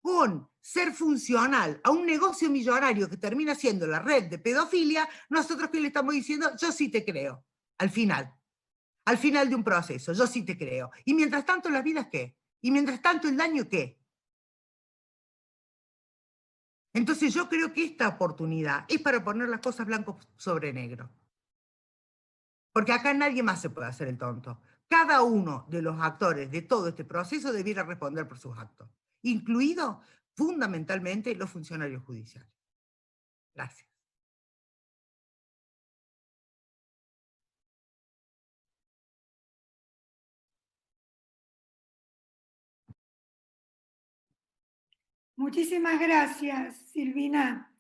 con ser funcional a un negocio millonario que termina siendo la red de pedofilia, nosotros que le estamos diciendo, yo sí te creo, al final de un proceso, yo sí te creo. Y mientras tanto, ¿las vidas qué? Y mientras tanto, ¿el daño qué? Entonces yo creo que esta oportunidad es para poner las cosas blanco sobre negro. Porque acá nadie más se puede hacer el tonto. Cada uno de los actores de todo este proceso debiera responder por sus actos, incluidos fundamentalmente los funcionarios judiciales. Gracias. Muchísimas gracias, Silvina.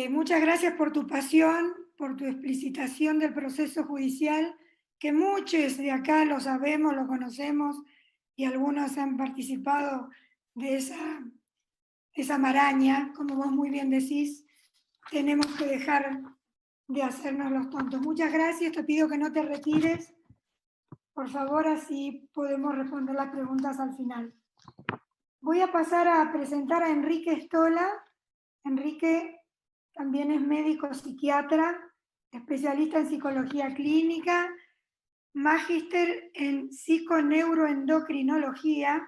Muchas gracias por tu pasión, por tu explicitación del proceso judicial, que muchos de acá lo sabemos, lo conocemos, y algunos han participado de esa maraña, como vos muy bien decís. Tenemos que dejar de hacernos los tontos. Muchas gracias, te pido que no te retires, por favor, así podemos responder las preguntas al final. Voy a pasar a presentar a Enrique Stola. Enrique también es médico psiquiatra, especialista en psicología clínica, magíster en psiconeuroendocrinología,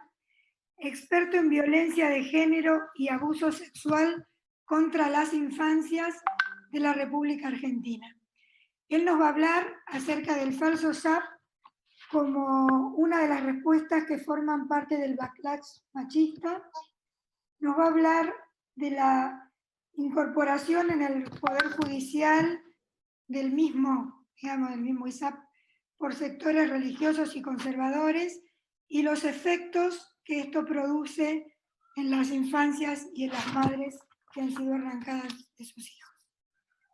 experto en violencia de género y abuso sexual contra las infancias de la República Argentina. Él nos va a hablar acerca del falso SAP como una de las respuestas que forman parte del backlash machista. Nos va a hablar de la incorporación en el Poder Judicial del mismo ISAP por sectores religiosos y conservadores y los efectos que esto produce en las infancias y en las madres que han sido arrancadas de sus hijos.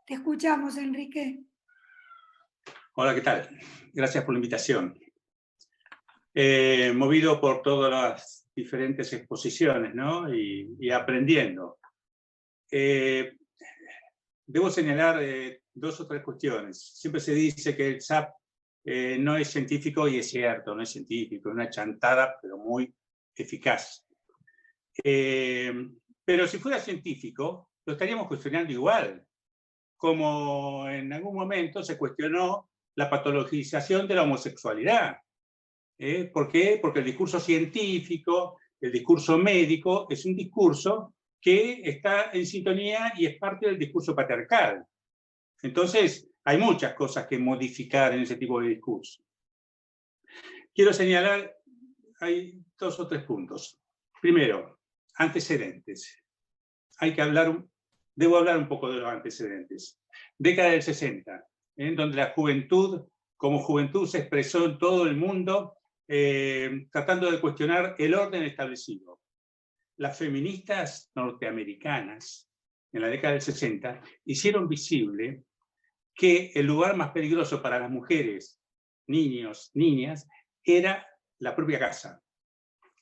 Te escuchamos, Enrique. Hola, ¿qué tal? Gracias por la invitación. Movido por todas las diferentes exposiciones, ¿no? y aprendiendo. Debo señalar dos o tres cuestiones. Siempre se dice que el SAP no es científico, y es cierto, no es científico, es una chantada, pero muy eficaz. Pero si fuera científico, lo estaríamos cuestionando igual, como en algún momento se cuestionó la patologización de la homosexualidad. ¿Por qué? Porque el discurso científico, el discurso médico, es un discurso que está en sintonía y es parte del discurso patriarcal. Entonces, hay muchas cosas que modificar en ese tipo de discurso. Quiero señalar, hay dos o tres puntos. Primero, antecedentes. Debo hablar un poco de los antecedentes. Década del 60, en donde la juventud, como juventud, se expresó en todo el mundo, tratando de cuestionar el orden establecido. Las feministas norteamericanas, en la década del 60, hicieron visible que el lugar más peligroso para las mujeres, niños, niñas, era la propia casa.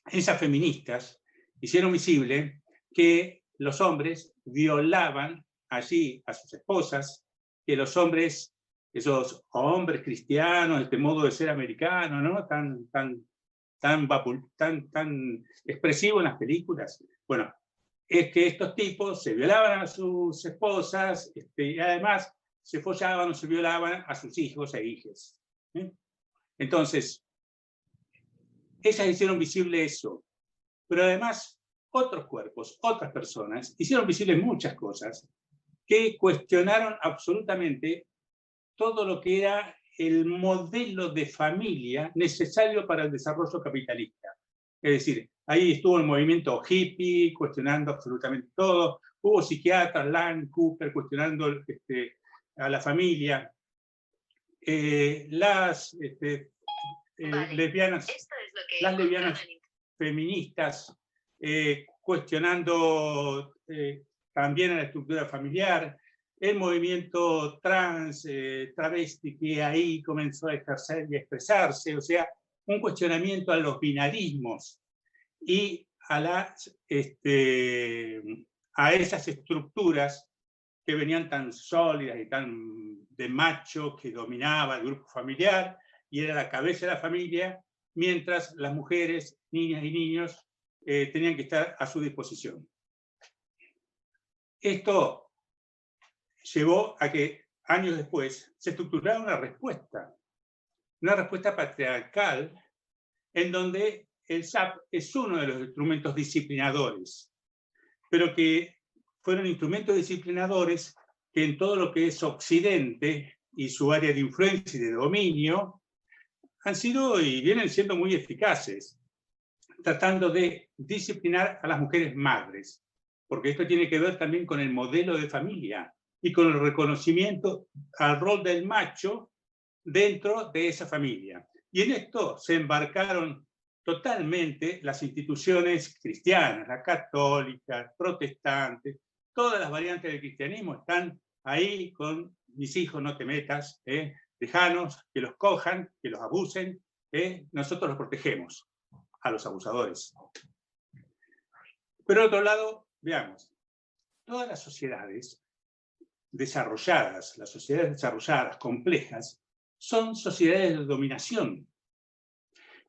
Esas feministas hicieron visible que los hombres violaban allí a sus esposas, que los hombres, esos hombres cristianos, este modo de ser americano, ¿no? tan expresivo en las películas. Bueno, es que estos tipos se violaban a sus esposas, y además se follaban o se violaban a sus hijos e hijas. Entonces, ellas hicieron visible eso, pero además otros cuerpos, otras personas, hicieron visible muchas cosas que cuestionaron absolutamente todo lo que era el modelo de familia necesario para el desarrollo capitalista. Es decir, ahí estuvo el movimiento hippie cuestionando absolutamente todo, hubo psiquiatras, Lang, Cooper, cuestionando a la familia, las lesbianas, feministas, cuestionando también a la estructura familiar, el movimiento trans, travesti, que ahí comenzó a ejercer y a expresarse, o sea, un cuestionamiento a los binarismos y a esas estructuras que venían tan sólidas y tan de macho, que dominaba el grupo familiar y era la cabeza de la familia, mientras las mujeres, niñas y niños tenían que estar a su disposición. Esto llevó a que años después se estructurara una respuesta patriarcal, en donde el SAP es uno de los instrumentos disciplinadores, pero que fueron instrumentos disciplinadores que en todo lo que es Occidente y su área de influencia y de dominio han sido y vienen siendo muy eficaces, tratando de disciplinar a las mujeres madres, porque esto tiene que ver también con el modelo de familia y con el reconocimiento al rol del macho dentro de esa familia. Y en esto se embarcaron totalmente las instituciones cristianas, las católicas, protestantes, todas las variantes del cristianismo están ahí con mis hijos, no te metas, déjanos que los cojan, que los abusen, nosotros los protegemos a los abusadores. Pero, por otro lado, veamos, todas las sociedades desarrolladas, complejas, son sociedades de dominación.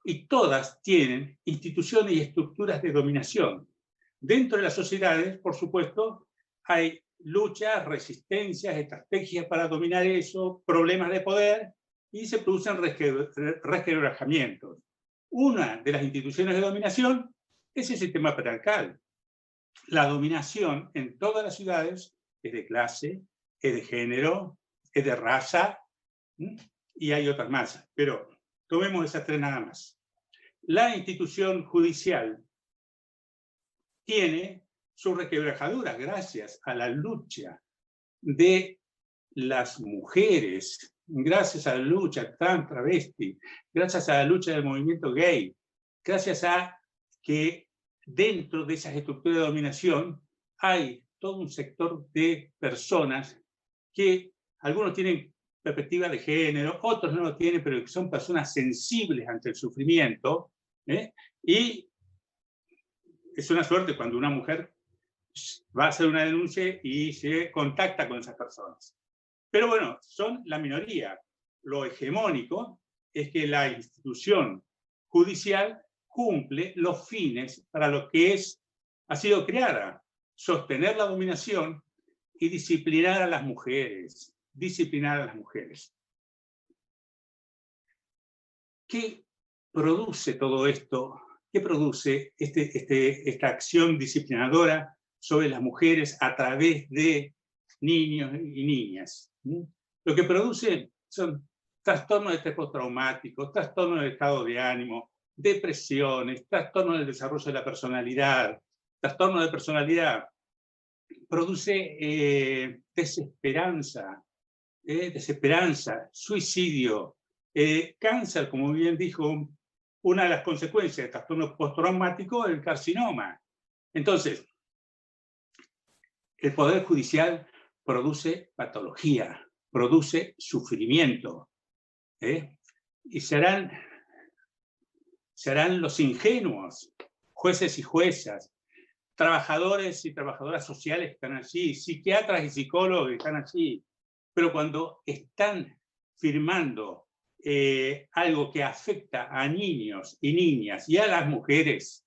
y todas tienen instituciones y estructuras de dominación. Dentro de las sociedades, por supuesto, hay luchas, resistencias, estrategias para dominar eso, problemas de poder, y se producen resquebrajamientos. Una de las instituciones de dominación es el sistema patriarcal. La dominación en todas las ciudades es de clase, es de género, es de raza, y hay otras más, pero tomemos esas tres nada más. La institución judicial tiene sus resquebrajaduras gracias a la lucha de las mujeres, gracias a la lucha trans, travesti, gracias a la lucha del movimiento gay, gracias a que dentro de esas estructuras de dominación hay todo un sector de personas que algunos tienen perspectiva de género, otros no lo tienen, pero que son personas sensibles ante el sufrimiento, y es una suerte cuando una mujer va a hacer una denuncia y se contacta con esas personas. Pero bueno, son la minoría. Lo hegemónico es que la institución judicial cumple los fines para lo que ha sido creada: sostener la dominación y disciplinar a las mujeres. Disciplinar a las mujeres. ¿Qué produce todo esto? ¿Qué produce esta acción disciplinadora sobre las mujeres a través de niños y niñas? Lo que produce son trastornos de estrés postraumático, trastornos del estado de ánimo, depresiones, trastornos del desarrollo de la personalidad, trastornos de personalidad. Produce desesperanza, suicidio, cáncer, como bien dijo, una de las consecuencias del trastorno postraumático es el carcinoma. Entonces, el Poder Judicial produce patología, produce sufrimiento, y serán los ingenuos, jueces y juezas, trabajadores y trabajadoras sociales que están allí, psiquiatras y psicólogos que están allí, pero cuando están firmando algo que afecta a niños y niñas y a las mujeres,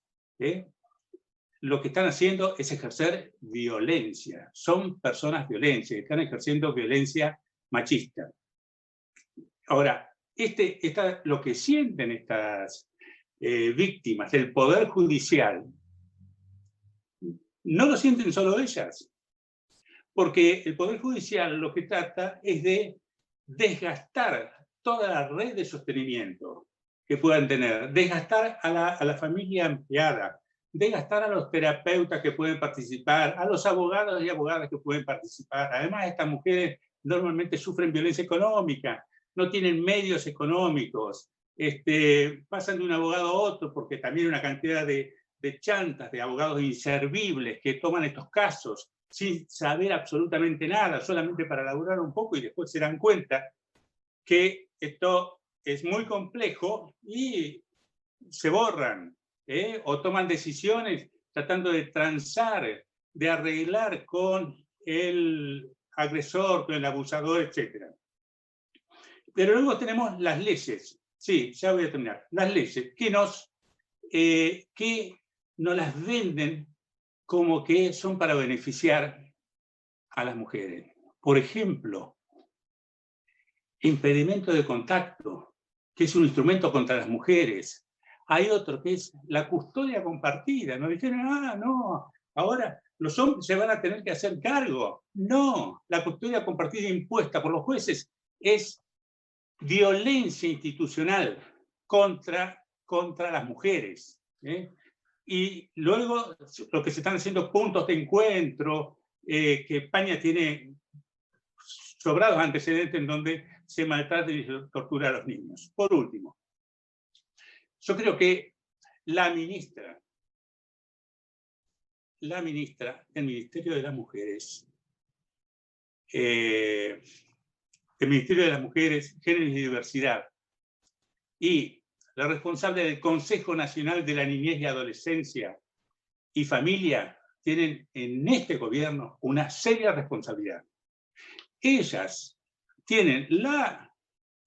lo que están haciendo es ejercer violencia. Son personas violentas, están ejerciendo violencia machista. Ahora, lo que sienten estas víctimas del Poder Judicial, no lo sienten solo ellas, porque el Poder Judicial lo que trata es de desgastar toda la red de sostenimiento que puedan tener, desgastar a la familia ampliada, desgastar a los terapeutas que pueden participar, a los abogados y abogadas que pueden participar. Además, estas mujeres normalmente sufren violencia económica, no tienen medios económicos, pasan de un abogado a otro porque también hay una cantidad de chantas, de abogados inservibles que toman estos casos sin saber absolutamente nada, solamente para laburar un poco, y después se dan cuenta que esto es muy complejo y se borran, o toman decisiones tratando de transar, de arreglar con el agresor, con el abusador, etc. Pero luego tenemos las leyes. Sí, ya voy a terminar. Las leyes que nos las venden como que son para beneficiar a las mujeres. Por ejemplo, impedimento de contacto, que es un instrumento contra las mujeres. Hay otro que es la custodia compartida. Nos dijeron, no, ahora los hombres se van a tener que hacer cargo. No, la custodia compartida impuesta por los jueces es violencia institucional contra las mujeres. Y luego lo que se están haciendo puntos de encuentro, que España tiene sobrados antecedentes en donde se maltrata y se tortura a los niños. Por último, yo creo que la ministra del Ministerio de las Mujeres, Género y Diversidad, y la responsable del Consejo Nacional de la Niñez y Adolescencia y Familia, tienen en este gobierno una seria responsabilidad. Ellas tienen la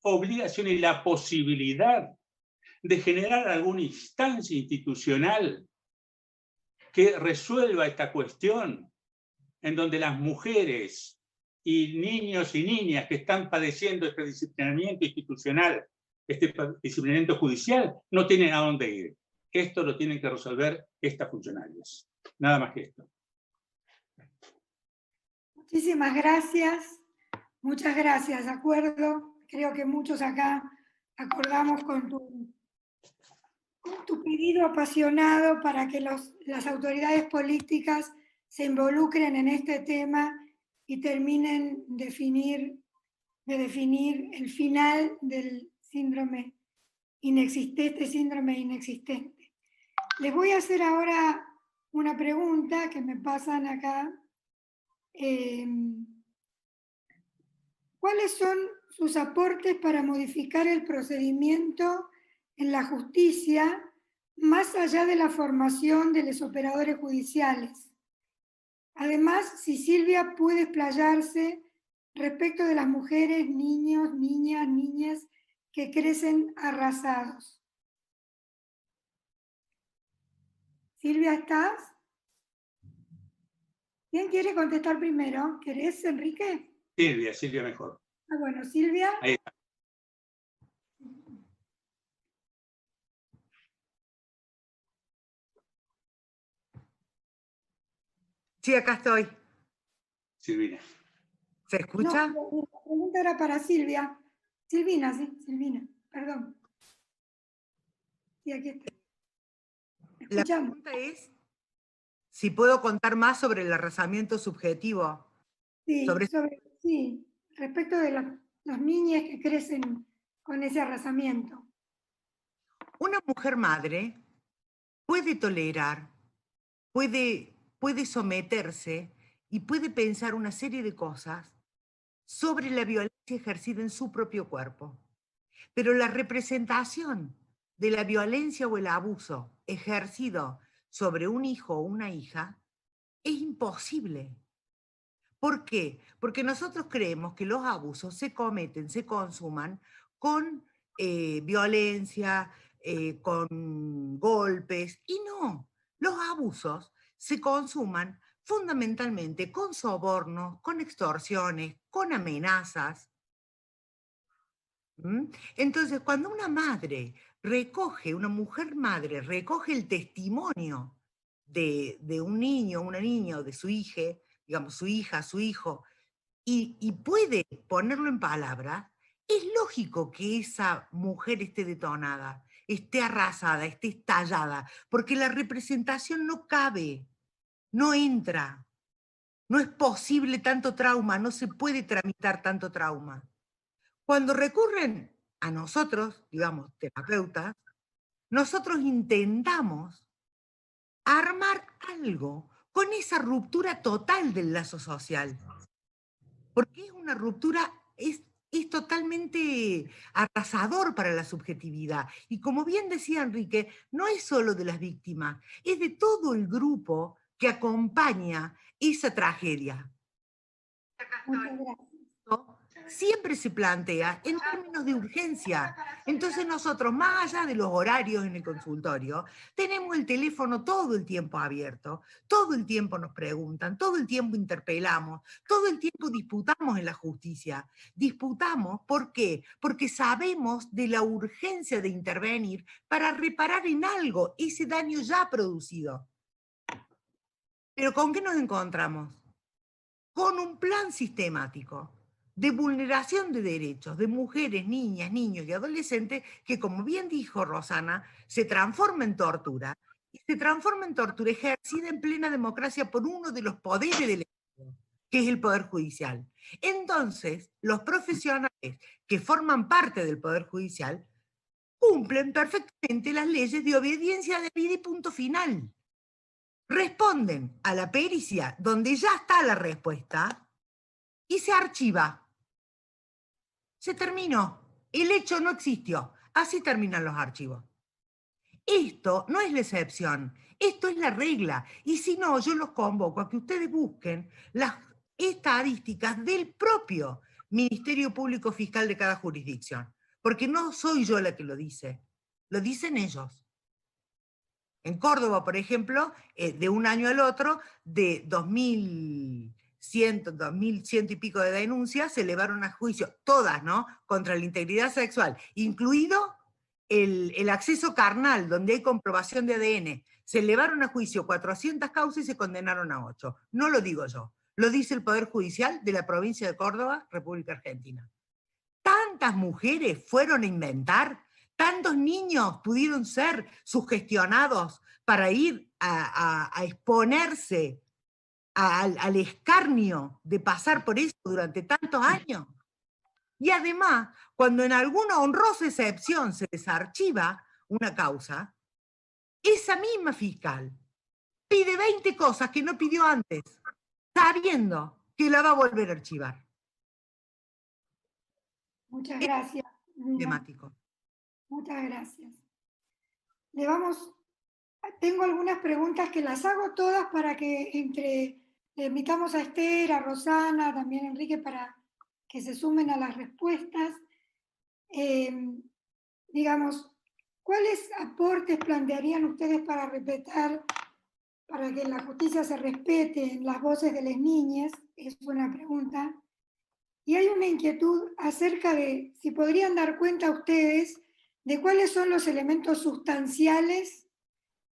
obligación y la posibilidad de generar alguna instancia institucional que resuelva esta cuestión, en donde las mujeres y niños y niñas que están padeciendo este disciplinamiento institucional, este disciplinamiento judicial, no tienen a dónde ir. Esto lo tienen que resolver estas funcionarias. Nada más que esto. Muchísimas gracias. Muchas gracias, de acuerdo. Creo que muchos acá acordamos con tu pedido apasionado para que las autoridades políticas se involucren en este tema y terminen de definir el final del síndrome inexistente. Les voy a hacer ahora una pregunta que me pasan acá. ¿Cuáles son sus aportes para modificar el procedimiento en la justicia más allá de la formación de los operadores judiciales? Además, si Silvia puede explayarse respecto de las mujeres, niños, niñas que crecen arrasados. Silvia, ¿estás? ¿Quién quiere contestar primero? ¿Querés, Enrique? Silvia mejor. Ah, bueno, Silvia. Ahí está. Sí, acá estoy. Silvina. ¿Se escucha? No, la pregunta era para Silvia. Silvina, sí, Silvina, perdón. Sí, aquí está. La Escuchamos. pregunta es si puedo contar más sobre el arrasamiento subjetivo. Sí, Sobre- sí, respecto de las niñas que crecen con ese arrasamiento. Una mujer madre puede tolerar, puede someterse y puede pensar una serie de cosas sobre la violencia ejercida en su propio cuerpo. Pero la representación de la violencia o el abuso ejercido sobre un hijo o una hija es imposible. ¿Por qué? Porque nosotros creemos que los abusos se cometen, se consuman con violencia, con golpes, y no. Los abusos se consuman fundamentalmente con sobornos, con extorsiones, con amenazas. ¿Mm? Entonces, cuando una mujer madre recoge el testimonio de un niño, una niña, o de su hija, digamos, su hija, su hijo, y puede ponerlo en palabras, es lógico que esa mujer esté detonada, esté arrasada, esté estallada, porque la representación no cabe, no entra, no es posible tanto trauma, no se puede tramitar tanto trauma. Cuando recurren a nosotros, digamos, terapeutas, nosotros intentamos armar algo con esa ruptura total del lazo social. Porque es una ruptura, es totalmente arrasador para la subjetividad. Y como bien decía Enrique, no es solo de las víctimas, es de todo el grupo que acompaña esa tragedia. Muchas gracias. Siempre se plantea en términos de urgencia. Entonces nosotros, más allá de los horarios en el consultorio, tenemos el teléfono todo el tiempo abierto, todo el tiempo nos preguntan, todo el tiempo interpelamos, todo el tiempo disputamos en la justicia. Disputamos, ¿por qué? Porque sabemos de la urgencia de intervenir para reparar en algo ese daño ya producido. Pero ¿con qué nos encontramos? Con un plan sistemático de vulneración de derechos de mujeres, niñas, niños y adolescentes que, como bien dijo Rosana, se transforma en tortura. Y se transforma en tortura ejercida en plena democracia por uno de los poderes del Estado, que es el Poder Judicial. Entonces, los profesionales que forman parte del Poder Judicial cumplen perfectamente las leyes de obediencia debida y punto final. Responden a la pericia donde ya está la respuesta y se archiva. Se terminó. El hecho no existió. Así terminan los archivos. Esto no es la excepción. Esto es la regla. Y si no, yo los convoco a que ustedes busquen las estadísticas del propio Ministerio Público Fiscal de cada jurisdicción. Porque no soy yo la que lo dice. lo dicen ellos. En Córdoba, por ejemplo, de un año al otro, de 2.100 y pico de denuncias, se elevaron a juicio, todas, ¿no?, contra la integridad sexual, incluido el acceso carnal, donde hay comprobación de ADN. Se elevaron a juicio 400 causas y se condenaron a 8. No lo digo yo, lo dice el Poder Judicial de la provincia de Córdoba, República Argentina. Tantas mujeres fueron a inventar, tantos niños pudieron ser sugestionados para ir a exponerse al escarnio de pasar por eso durante tantos años. Y además, cuando en alguna honrosa excepción se desarchiva una causa, esa misma fiscal pide 20 cosas que no pidió antes, sabiendo que la va a volver a archivar. Muchas gracias. Temático. Muchas gracias. Tengo algunas preguntas que las hago todas para que le invitamos a Esther, a Rosana, también a Enrique, para que se sumen a las respuestas. Digamos, ¿cuáles aportes plantearían ustedes para que en la justicia se respeten las voces de las niñas? Es una pregunta. Y hay una inquietud acerca de si podrían dar cuenta ustedes de cuáles son los elementos sustanciales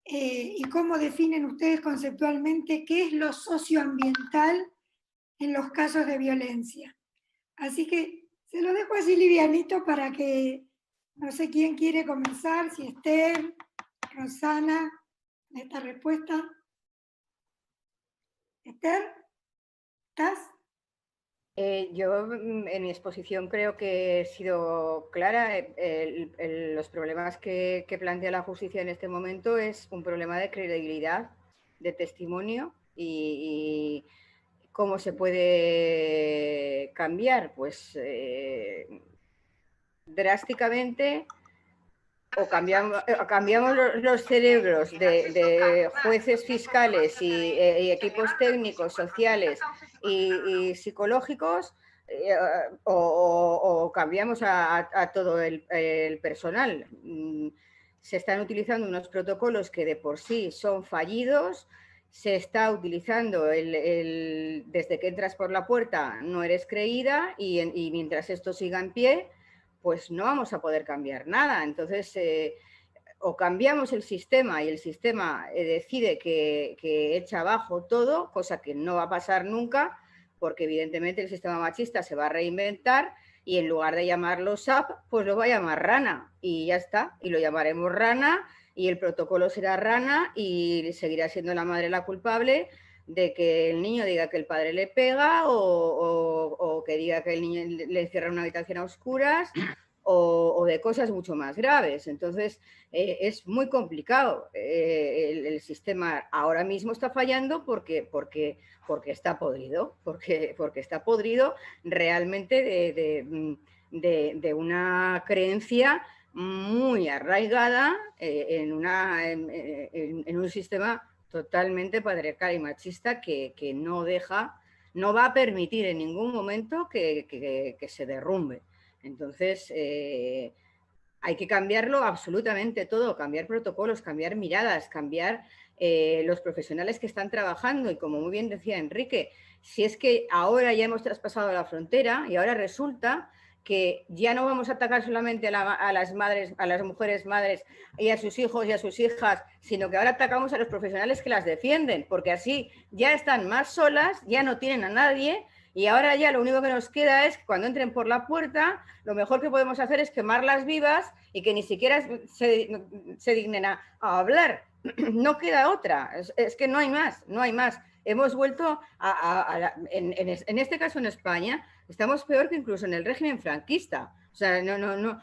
y cómo definen ustedes conceptualmente qué es lo socioambiental en los casos de violencia. Así que se lo dejo así livianito para que, no sé quién quiere comenzar, si Esther, Rosana, esta respuesta. Esther, ¿estás? Yo en mi exposición creo que he sido clara. Los problemas que plantea la justicia en este momento es un problema de credibilidad, de testimonio y cómo se puede cambiar. Pues drásticamente o cambiamos los cerebros de jueces fiscales y equipos técnicos, sociales y psicológicos, o cambiamos a todo el personal. Se están utilizando unos protocolos que de por sí son fallidos. Se está utilizando desde que entras por la puerta no eres creída y mientras esto siga en pie, pues no vamos a poder cambiar nada. Entonces, o cambiamos el sistema y el sistema decide que echa abajo todo, cosa que no va a pasar nunca, porque evidentemente el sistema machista se va a reinventar y en lugar de llamarlo SAP, pues lo va a llamar Rana y ya está, y lo llamaremos Rana y el protocolo será Rana y seguirá siendo la madre la culpable de que el niño diga que el padre le pega o que diga que el niño le encierra en una habitación a oscuras o de cosas mucho más graves. Entonces, es muy complicado. El sistema ahora mismo está fallando porque está podrido, porque está podrido realmente de una creencia muy arraigada en un sistema totalmente patriarcal y machista que no va a permitir en ningún momento que se derrumbe. Entonces, hay que cambiarlo absolutamente todo, cambiar protocolos, cambiar miradas, cambiar los profesionales que están trabajando. Y como muy bien decía Enrique, si es que ahora ya hemos traspasado la frontera y ahora resulta que ya no vamos a atacar solamente a las madres, a las mujeres madres y a sus hijos y a sus hijas, sino que ahora atacamos a los profesionales que las defienden, porque así ya están más solas, ya no tienen a nadie y ahora ya lo único que nos queda es, cuando entren por la puerta, lo mejor que podemos hacer es quemarlas vivas y que ni siquiera se dignen a hablar. No queda otra, es que no hay más, no hay más. Hemos vuelto en este caso en España, estamos peor que incluso en el régimen franquista. O sea, no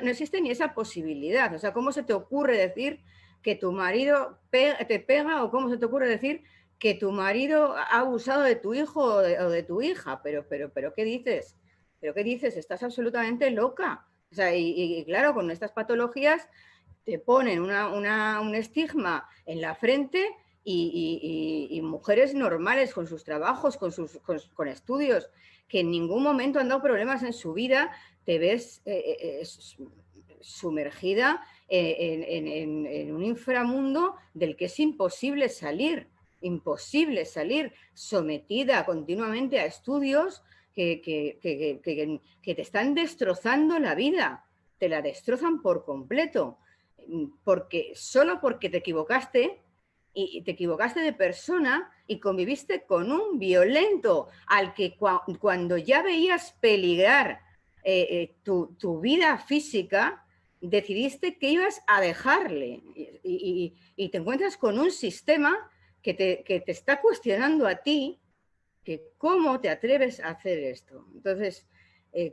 existe ni esa posibilidad. O sea, ¿cómo se te ocurre decir que tu marido te pega o cómo se te ocurre decir que tu marido ha abusado de tu hijo o de tu hija? Pero ¿qué dices? ¿Pero qué dices? Estás absolutamente loca. O sea, y claro, con estas patologías te ponen un estigma en la frente y mujeres normales con sus trabajos, con estudios, que en ningún momento han dado problemas en su vida, te ves sumergida en un inframundo del que es imposible salir, sometida continuamente a estudios que te están destrozando la vida, te la destrozan por completo, solo porque te equivocaste, y te equivocaste de persona y conviviste con un violento al que cuando ya veías peligrar tu vida física, decidiste que ibas a dejarle y te encuentras con un sistema que te está cuestionando a ti, que cómo te atreves a hacer esto. Entonces,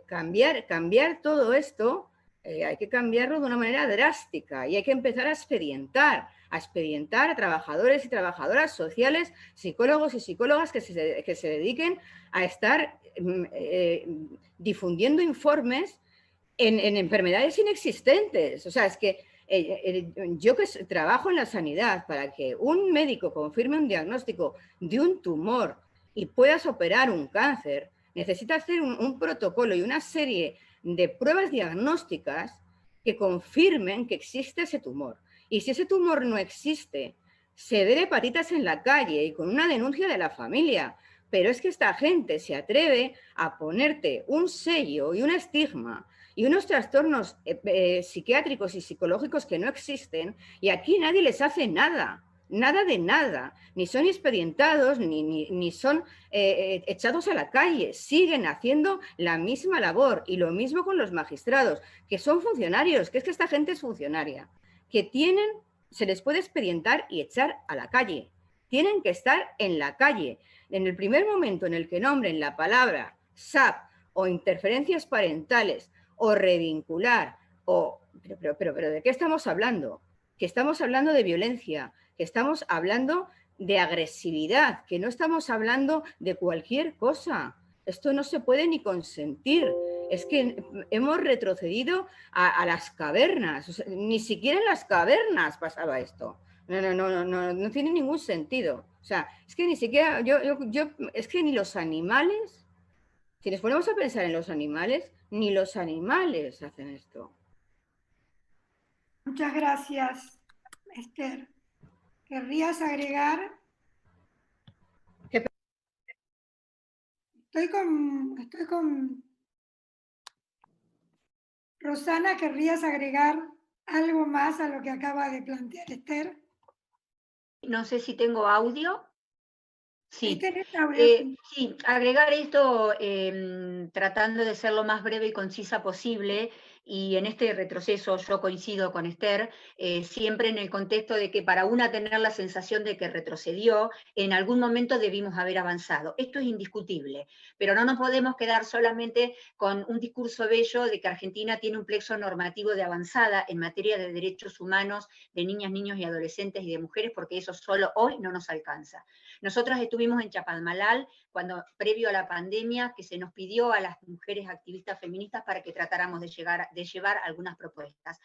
cambiar todo esto, hay que cambiarlo de una manera drástica y hay que empezar a expedientar a trabajadores y trabajadoras sociales, psicólogos y psicólogas que se dediquen a estar difundiendo informes en enfermedades inexistentes. O sea, es que yo que trabajo en la sanidad, para que un médico confirme un diagnóstico de un tumor y puedas operar un cáncer, necesita hacer un protocolo y una serie de pruebas diagnósticas que confirmen que existe ese tumor. Y si ese tumor no existe, se ve hepatitis en la calle y con una denuncia de la familia. Pero es que esta gente se atreve a ponerte un sello y un estigma y unos trastornos psiquiátricos y psicológicos que no existen, y aquí nadie les hace nada. Nada de nada, ni son expedientados, ni son echados a la calle, siguen haciendo la misma labor, y lo mismo con los magistrados, que son funcionarios, que es que esta gente es funcionaria, que se les puede expedientar y echar a la calle, tienen que estar en la calle. En el primer momento en el que nombren la palabra SAP o interferencias parentales o revincular, pero ¿de qué estamos hablando? Que estamos hablando de violencia, que estamos hablando de agresividad, que no estamos hablando de cualquier cosa. Esto no se puede ni consentir. Es que hemos retrocedido a las cavernas. O sea, ni siquiera en las cavernas pasaba esto. No tiene ningún sentido. O sea, es que ni siquiera, es que ni los animales, si nos ponemos a pensar en los animales, ni los animales hacen esto. Muchas gracias, Esther. ¿Querrías agregar? Estoy con Rosana, ¿querrías agregar algo más a lo que acaba de plantear Esther? No sé si tengo audio. Sí, sí, agregar esto tratando de ser lo más breve y concisa posible, y en este retroceso yo coincido con Esther, siempre en el contexto de que para una tener la sensación de que retrocedió, en algún momento debimos haber avanzado. Esto es indiscutible, pero no nos podemos quedar solamente con un discurso bello de que Argentina tiene un plexo normativo de avanzada en materia de derechos humanos de niñas, niños y adolescentes y de mujeres, porque eso solo hoy no nos alcanza. Nosotras estuvimos en Chapadmalal previo a la pandemia, que se nos pidió a las mujeres activistas feministas para que tratáramos de llevar algunas propuestas.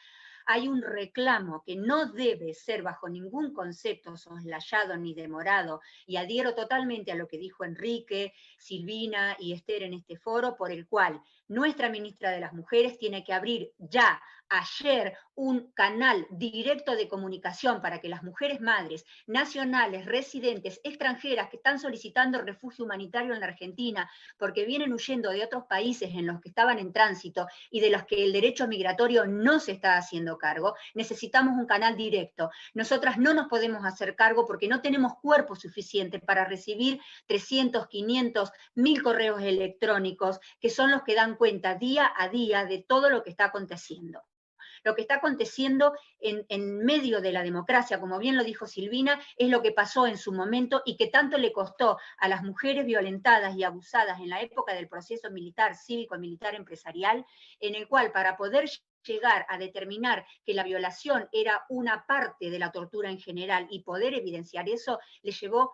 Hay un reclamo que no debe ser bajo ningún concepto soslayado ni demorado, y adhiero totalmente a lo que dijo Enrique, Silvina y Esther en este foro, por el cual nuestra ministra de las Mujeres tiene que abrir ya, ayer, un canal directo de comunicación para que las mujeres madres nacionales, residentes, extranjeras que están solicitando refugio humanitario en la Argentina porque vienen huyendo de otros países en los que estaban en tránsito y de los que el derecho migratorio no se está haciendo cargo, necesitamos un canal directo. Nosotras no nos podemos hacer cargo porque no tenemos cuerpo suficiente para recibir 300, 500, 1000 correos electrónicos, que son los que dan cuenta día a día de todo lo que está aconteciendo. Lo que está aconteciendo en medio de la democracia, como bien lo dijo Silvina, es lo que pasó en su momento y que tanto le costó a las mujeres violentadas y abusadas en la época del proceso militar, cívico, militar, empresarial, en el cual para poder llegar a determinar que la violación era una parte de la tortura en general y poder evidenciar eso, le llevó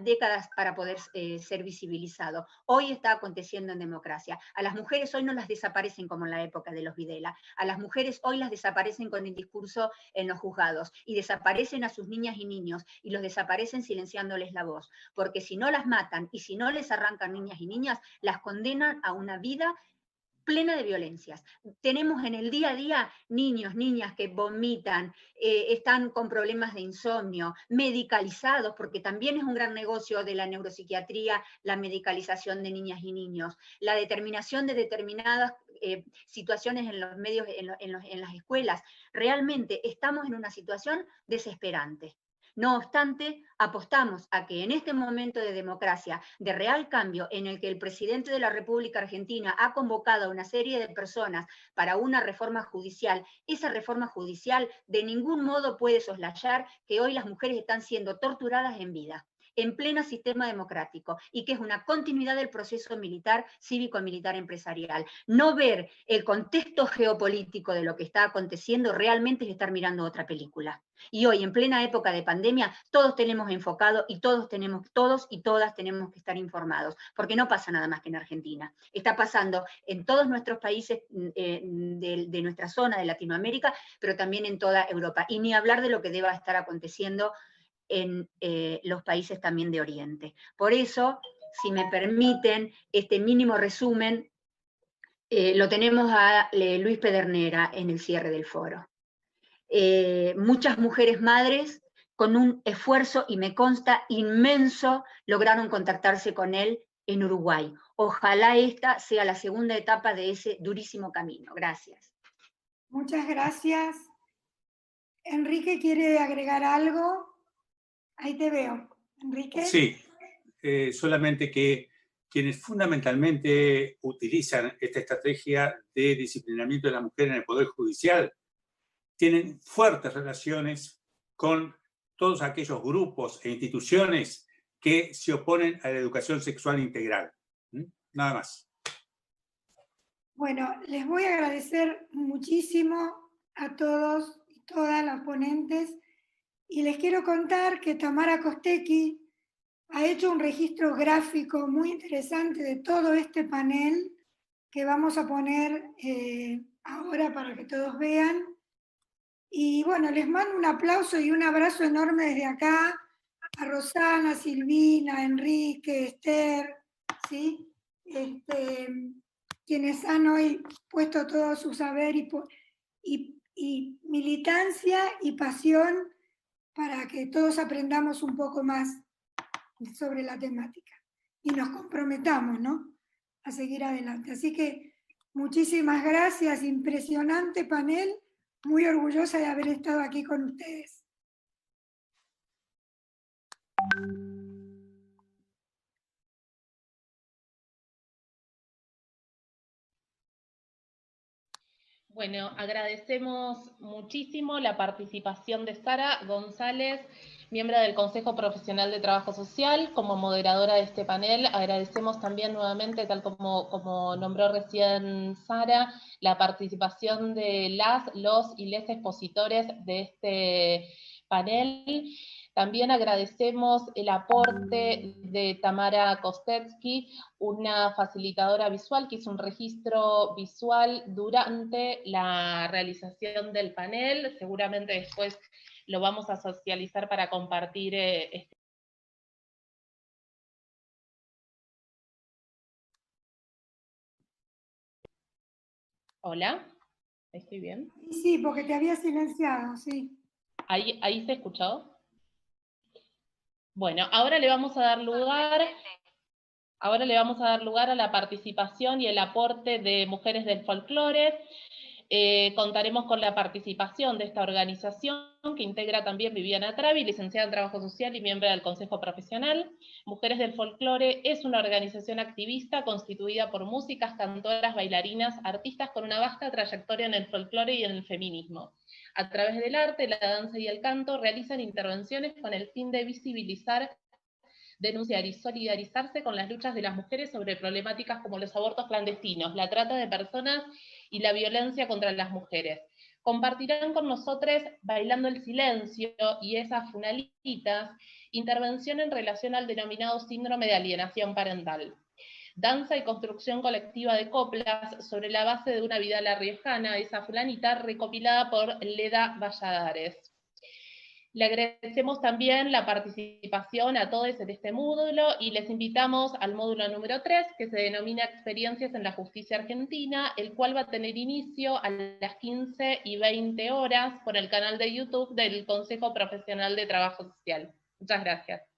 décadas para poder ser visibilizado. Hoy está aconteciendo en democracia. A las mujeres hoy no las desaparecen como en la época de los Videla. A las mujeres hoy las desaparecen con el discurso en los juzgados, y desaparecen a sus niñas y niños, y los desaparecen silenciándoles la voz, porque si no las matan y si no les arrancan niñas y niñas, las condenan a una vida plena de violencias. Tenemos en el día a día niños, niñas que vomitan, están con problemas de insomnio, medicalizados, porque también es un gran negocio de la neuropsiquiatría, la medicalización de niñas y niños, la determinación de determinadas situaciones en los medios, en las escuelas. Realmente estamos en una situación desesperante. No obstante, apostamos a que en este momento de democracia, de real cambio, en el que el presidente de la República Argentina ha convocado a una serie de personas para una reforma judicial, esa reforma judicial de ningún modo puede soslayar que hoy las mujeres están siendo torturadas en vida, en pleno sistema democrático, y que es una continuidad del proceso militar, cívico-militar empresarial. No ver el contexto geopolítico de lo que está aconteciendo realmente es estar mirando otra película. Y hoy, en plena época de pandemia, todos tenemos enfocado y todos y todas tenemos que estar informados, porque no pasa nada más que en Argentina. Está pasando en todos nuestros países de nuestra zona de Latinoamérica, pero también en toda Europa. Y ni hablar de lo que deba estar aconteciendo en los países también de Oriente. Por eso, si me permiten, este mínimo resumen lo tenemos a Luis Pedernera en el cierre del foro. Muchas mujeres madres con un esfuerzo, y me consta, inmenso, lograron contactarse con él en Uruguay. Ojalá esta sea la segunda etapa de ese durísimo camino. Gracias. Muchas gracias. Enrique, ¿quiere agregar algo? Ahí te veo. Enrique. Sí, solamente que quienes fundamentalmente utilizan esta estrategia de disciplinamiento de la mujer en el Poder Judicial tienen fuertes relaciones con todos aquellos grupos e instituciones que se oponen a la educación sexual integral. Nada más. Bueno, les voy a agradecer muchísimo a todos y todas las ponentes, y les quiero contar que Tamara Costecchi ha hecho un registro gráfico muy interesante de todo este panel que vamos a poner ahora para que todos vean. Y bueno, les mando un aplauso y un abrazo enorme desde acá a Rosana, Silvina, Enrique, Esther, ¿sí? Quienes han hoy puesto todo su saber y militancia y pasión para que todos aprendamos un poco más sobre la temática y nos comprometamos, ¿no?, a seguir adelante. Así que muchísimas gracias, impresionante panel, muy orgullosa de haber estado aquí con ustedes. Bueno, agradecemos muchísimo la participación de Sara González, miembro del Consejo Profesional de Trabajo Social, como moderadora de este panel. Agradecemos también nuevamente, tal como nombró recién Sara, la participación de los y les expositores de este panel. También agradecemos el aporte de Tamara Kostecki, una facilitadora visual que hizo un registro visual durante la realización del panel. Seguramente después lo vamos a socializar para compartir este. Hola, ¿estoy bien? Sí, porque te había silenciado, sí. ¿Ahí se escuchó? Bueno, ahora le vamos a dar lugar a la participación y el aporte de Mujeres del Folclore. Contaremos con la participación de esta organización que integra también Viviana Travi, licenciada en Trabajo Social y miembro del Consejo Profesional. Mujeres del Folclore es una organización activista constituida por músicas, cantoras, bailarinas, artistas con una vasta trayectoria en el folclore y en el feminismo. A través del arte, la danza y el canto realizan intervenciones con el fin de visibilizar, denunciar y solidarizarse con las luchas de las mujeres sobre problemáticas como los abortos clandestinos, la trata de personas y la violencia contra las mujeres. Compartirán con nosotros Bailando el Silencio y Esas Funalitas, intervención en relación al denominado síndrome de alienación parental. Danza y construcción colectiva de coplas sobre la base de una vidala riojana, Esa Fulanita, recopilada por Leda Valladares. Le agradecemos también la participación a todos en este módulo y les invitamos al módulo número 3, que se denomina Experiencias en la Justicia Argentina, el cual va a tener inicio a las 15:20 por el canal de YouTube del Consejo Profesional de Trabajo Social. Muchas gracias.